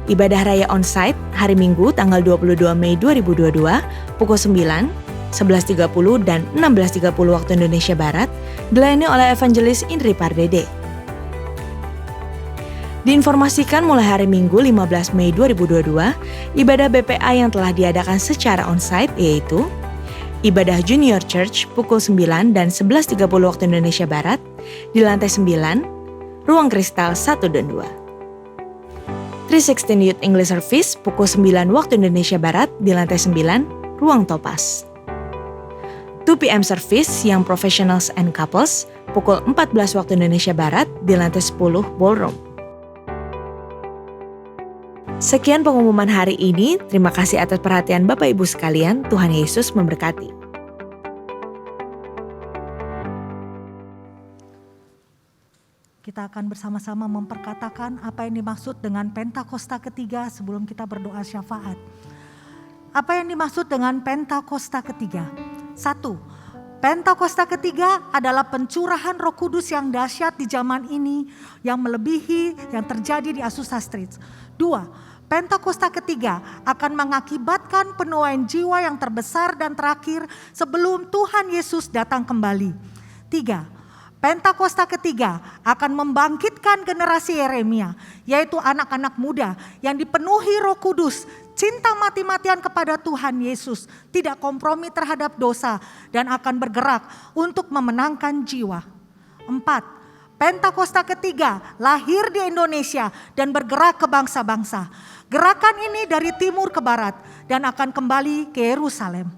Ibadah Raya Onsite hari Minggu tanggal 22 Mei 2022 pukul 9, 11.30 dan 16.30 waktu Indonesia Barat dilayani oleh Evangelis Indri Pardede. Diinformasikan mulai hari Minggu 15 Mei 2022, ibadah BPA yang telah diadakan secara onsite yaitu ibadah Junior Church pukul 9 dan 11.30 waktu Indonesia Barat di lantai 9, Ruang Kristal 1 dan 2. 316 Youth English Service pukul 9 waktu Indonesia Barat di lantai 9, Ruang Topas. 2 PM Service yang Professionals and Couples pukul 14 waktu Indonesia Barat di lantai 10, Ballroom. Sekian pengumuman hari ini, terima kasih atas perhatian Bapak Ibu sekalian, Tuhan Yesus memberkati. Kita akan bersama-sama memperkatakan apa yang dimaksud dengan Pentakosta ketiga sebelum kita berdoa syafaat. Apa yang dimaksud dengan Pentakosta ketiga? 1. Pentakosta ketiga adalah pencurahan Roh Kudus yang dahsyat di zaman ini yang melebihi yang terjadi di Azusa Street. 2. Pentakosta ketiga akan mengakibatkan penuaian jiwa yang terbesar dan terakhir sebelum Tuhan Yesus datang kembali. 3. Pentakosta ketiga akan membangkitkan generasi Yeremia, yaitu anak-anak muda yang dipenuhi Roh Kudus, cinta mati-matian kepada Tuhan Yesus, tidak kompromi terhadap dosa, dan akan bergerak untuk memenangkan jiwa. 4. Pentakosta ketiga lahir di Indonesia dan bergerak ke bangsa-bangsa. Gerakan ini dari timur ke barat dan akan kembali ke Yerusalem.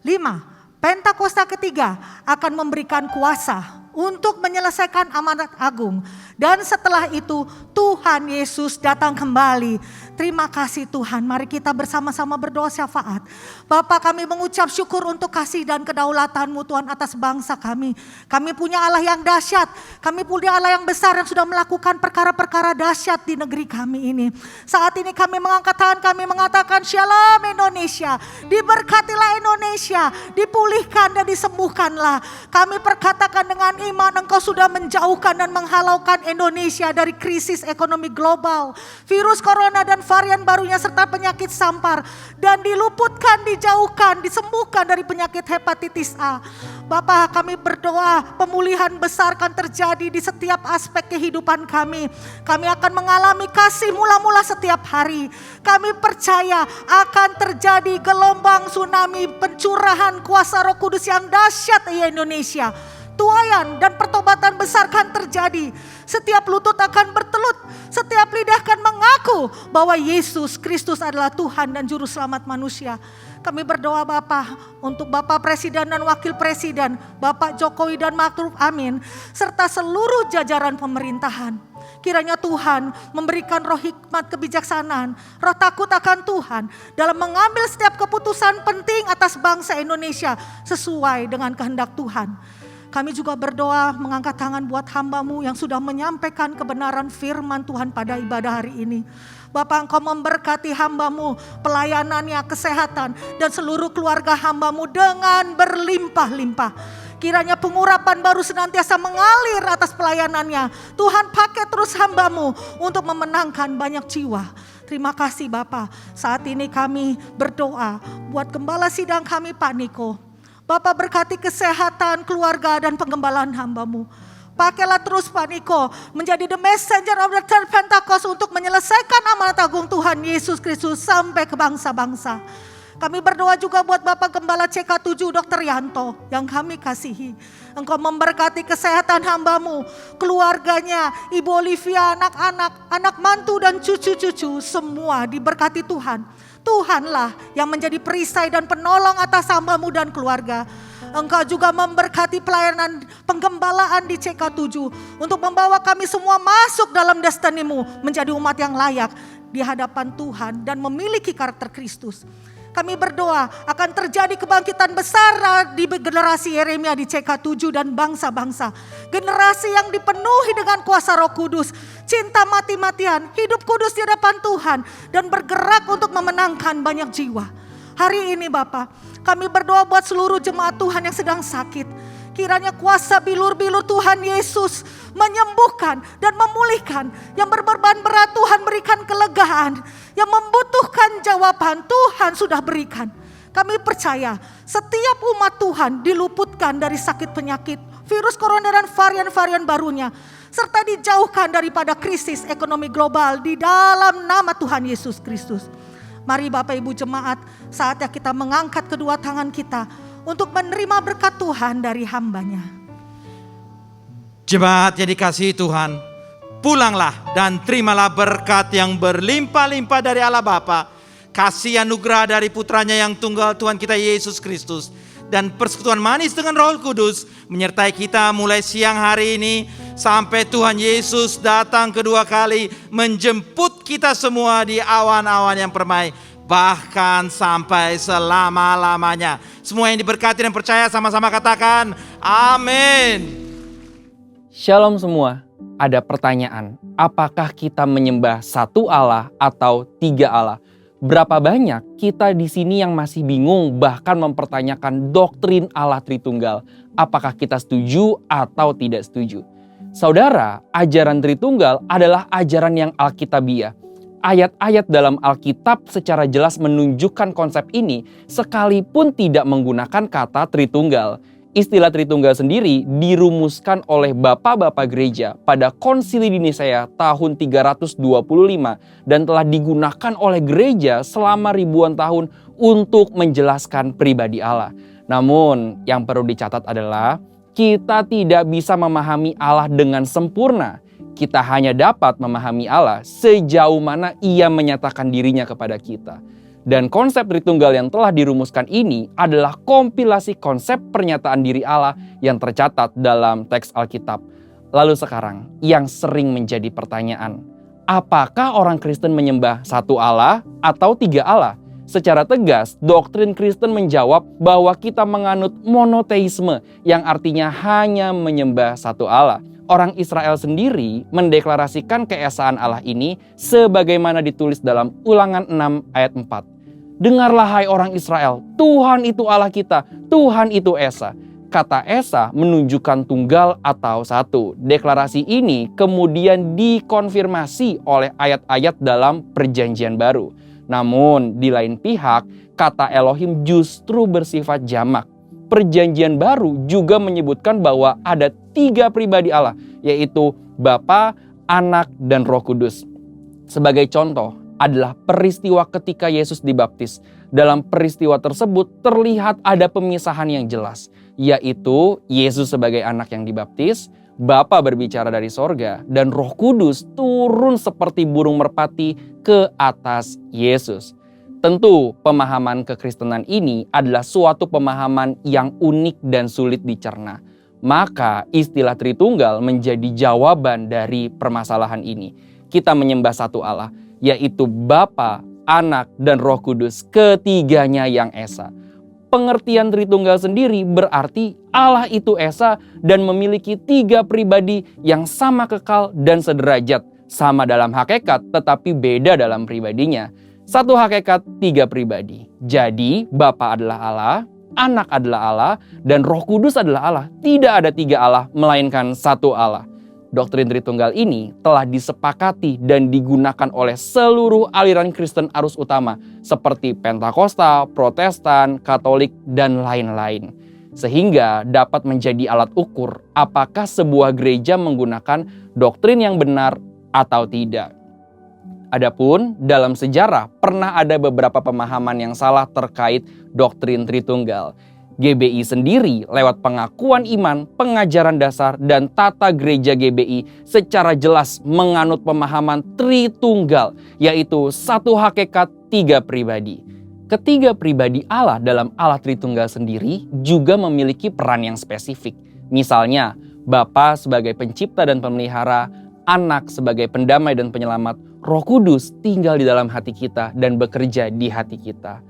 5. Pentakosta ketiga akan memberikan kuasa untuk menyelesaikan amanat agung. Dan setelah itu Tuhan Yesus datang kembali Terima kasih Tuhan, mari kita bersama-sama berdoa syafaat. Bapa, kami mengucap syukur untuk kasih dan kedaulatan-Mu Tuhan atas bangsa kami. Kami punya Allah yang dahsyat, kami punya Allah yang besar yang sudah melakukan perkara-perkara dahsyat di negeri kami ini. Saat ini kami mengangkat tangan, kami mengatakan Shalom Indonesia. Diberkatilah Indonesia, dipulihkan dan disembuhkanlah. Kami perkatakan dengan iman Engkau sudah menjauhkan dan menghalaukan Indonesia dari krisis ekonomi global, virus corona dan varian barunya serta penyakit sampar, dan diluputkan, dijauhkan, disembuhkan dari penyakit hepatitis A. Bapa, kami berdoa pemulihan besar akan terjadi di setiap aspek kehidupan kami. Kami akan mengalami kasih mula-mula setiap hari. Kami percaya akan terjadi gelombang tsunami pencurahan kuasa Roh Kudus yang dahsyat di Indonesia. Tuaian dan pertobatan besar akan terjadi. Setiap lutut akan bertelut, setiap lidah akan mengaku bahwa Yesus Kristus adalah Tuhan dan Juru Selamat manusia. Kami berdoa Bapa untuk Bapak Presiden dan Wakil Presiden, Bapak Jokowi dan Ma'ruf Amin, serta seluruh jajaran pemerintahan. Kiranya Tuhan memberikan roh hikmat kebijaksanaan, roh takut akan Tuhan dalam mengambil setiap keputusan penting atas bangsa Indonesia sesuai dengan kehendak Tuhan. Kami juga berdoa mengangkat tangan buat hamba-Mu yang sudah menyampaikan kebenaran firman Tuhan pada ibadah hari ini. Bapa, Engkau memberkati hamba-Mu, pelayanannya, kesehatan, dan seluruh keluarga hamba-Mu dengan berlimpah-limpah. Kiranya pengurapan baru senantiasa mengalir atas pelayanannya. Tuhan pakai terus hamba-Mu untuk memenangkan banyak jiwa. Terima kasih Bapa. Saat ini kami berdoa buat gembala sidang kami Pak Niko. Bapak berkati kesehatan, keluarga, dan penggembalaan hamba-Mu. Pakailah terus Pak Niko menjadi the messenger of the third Pentecost untuk menyelesaikan amanat agung Tuhan Yesus Kristus sampai ke bangsa-bangsa. Kami berdoa juga buat Bapak Gembala CK7 Dr. Yanto yang kami kasihi. Engkau memberkati kesehatan hamba-Mu, keluarganya, Ibu Olivia, anak-anak, anak mantu dan cucu-cucu semua diberkati Tuhan. Tuhanlah yang menjadi perisai dan penolong atas hamba-Mu dan keluarga. Engkau juga memberkati pelayanan penggembalaan di CK7 untuk membawa kami semua masuk dalam destiny-Mu menjadi umat yang layak di hadapan Tuhan dan memiliki karakter Kristus. Kami berdoa akan terjadi kebangkitan besar di generasi Yeremia di CK7 dan bangsa-bangsa. Generasi yang dipenuhi dengan kuasa Roh Kudus, cinta mati-matian, hidup kudus di hadapan Tuhan, dan bergerak untuk memenangkan banyak jiwa. Hari ini Bapa, kami berdoa buat seluruh jemaat Tuhan yang sedang sakit. Kiranya kuasa bilur-bilur Tuhan Yesus menyembuhkan dan memulihkan. Yang berbeban berat Tuhan berikan kelegaan. Yang membutuhkan jawaban Tuhan sudah berikan. Kami percaya setiap umat Tuhan diluputkan dari sakit penyakit, virus corona dan varian-varian barunya. Serta dijauhkan daripada krisis ekonomi global di dalam nama Tuhan Yesus Kristus. Mari Bapak Ibu jemaat, saatnya kita mengangkat kedua tangan kita untuk menerima berkat Tuhan dari hamba-Nya. Jemaat yang dikasihi Tuhan, pulanglah dan terimalah berkat yang berlimpah-limpah dari Allah Bapa, kasih anugerah dari putranya yang tunggal Tuhan kita Yesus Kristus, dan persekutuan manis dengan Roh Kudus menyertai kita mulai siang hari ini sampai Tuhan Yesus datang kedua kali menjemput kita semua di awan-awan yang permai, bahkan sampai selama-lamanya. Semua yang diberkati dan percaya sama-sama katakan amin. Shalom semua. Ada pertanyaan, apakah kita menyembah satu Allah atau tiga Allah? Berapa banyak kita di sini yang masih bingung bahkan mempertanyakan doktrin Allah Tritunggal? Apakah kita setuju atau tidak setuju? Saudara, ajaran Tritunggal adalah ajaran yang Alkitabiah. Ayat-ayat dalam Alkitab secara jelas menunjukkan konsep ini sekalipun tidak menggunakan kata Tritunggal. Istilah Tritunggal sendiri dirumuskan oleh bapak-bapak gereja pada Konsili di Nisea tahun 325 dan telah digunakan oleh gereja selama ribuan tahun untuk menjelaskan pribadi Allah. Namun yang perlu dicatat adalah kita tidak bisa memahami Allah dengan sempurna. Kita hanya dapat memahami Allah sejauh mana Ia menyatakan dirinya kepada kita. Dan konsep Tritunggal yang telah dirumuskan ini adalah kompilasi konsep pernyataan diri Allah yang tercatat dalam teks Alkitab. Lalu sekarang, yang sering menjadi pertanyaan, apakah orang Kristen menyembah satu Allah atau tiga Allah? Secara tegas, doktrin Kristen menjawab bahwa kita menganut monoteisme yang artinya hanya menyembah satu Allah. Orang Israel sendiri mendeklarasikan keesaan Allah ini sebagaimana ditulis dalam Ulangan 6 ayat 4. Dengarlah hai orang Israel, Tuhan itu Allah kita, Tuhan itu Esa. Kata Esa menunjukkan tunggal atau satu. Deklarasi ini kemudian dikonfirmasi oleh ayat-ayat dalam Perjanjian Baru. Namun di lain pihak, kata Elohim justru bersifat jamak. Perjanjian Baru juga menyebutkan bahwa ada 3 pribadi Allah, yaitu Bapa, Anak, dan Roh Kudus. Sebagai contoh adalah peristiwa ketika Yesus dibaptis. Dalam peristiwa tersebut terlihat ada pemisahan yang jelas, yaitu Yesus sebagai anak yang dibaptis, Bapa berbicara dari sorga, dan Roh Kudus turun seperti burung merpati ke atas Yesus. Tentu pemahaman kekristenan ini adalah suatu pemahaman yang unik dan sulit dicerna. Maka istilah Tritunggal menjadi jawaban dari permasalahan ini. Kita menyembah satu Allah, yaitu Bapa, Anak, dan Roh Kudus, ketiganya yang Esa. Pengertian Tritunggal sendiri berarti Allah itu Esa dan memiliki 3 pribadi yang sama kekal dan sederajat. Sama dalam hakikat tetapi beda dalam pribadinya. Satu hakikat, 3 pribadi. Jadi Bapa adalah Allah, Anak adalah Allah, dan Roh Kudus adalah Allah. Tidak ada 3 Allah, melainkan satu Allah. Doktrin Tritunggal ini telah disepakati dan digunakan oleh seluruh aliran Kristen arus utama seperti Pentakosta, Protestan, Katolik, dan lain-lain. Sehingga dapat menjadi alat ukur apakah sebuah gereja menggunakan doktrin yang benar atau tidak. Adapun dalam sejarah pernah ada beberapa pemahaman yang salah terkait doktrin Tritunggal. GBI sendiri lewat pengakuan iman, pengajaran dasar, dan tata gereja GBI secara jelas menganut pemahaman Tritunggal, yaitu satu hakikat, 3 pribadi. Ketiga pribadi Allah dalam Allah Tritunggal sendiri juga memiliki peran yang spesifik. Misalnya, Bapa sebagai pencipta dan pemelihara, Anak sebagai pendamai dan penyelamat, Roh Kudus tinggal di dalam hati kita dan bekerja di hati kita.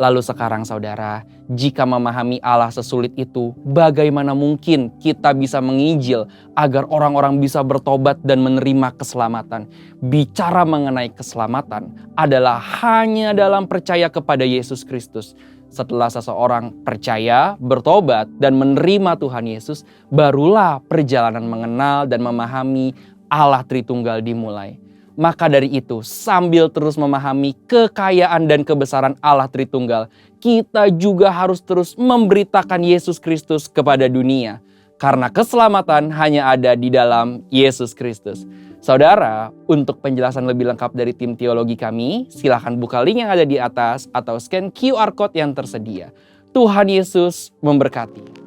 Lalu sekarang saudara, jika memahami Allah sesulit itu, bagaimana mungkin kita bisa menginjil agar orang-orang bisa bertobat dan menerima keselamatan? Bicara mengenai keselamatan adalah hanya dalam percaya kepada Yesus Kristus. Setelah seseorang percaya, bertobat, dan menerima Tuhan Yesus, barulah perjalanan mengenal dan memahami Allah Tritunggal dimulai. Maka dari itu, sambil terus memahami kekayaan dan kebesaran Allah Tritunggal, kita juga harus terus memberitakan Yesus Kristus kepada dunia. Karena keselamatan hanya ada di dalam Yesus Kristus. Saudara, untuk penjelasan lebih lengkap dari tim teologi kami, silakan buka link yang ada di atas atau scan QR Code yang tersedia. Tuhan Yesus memberkati.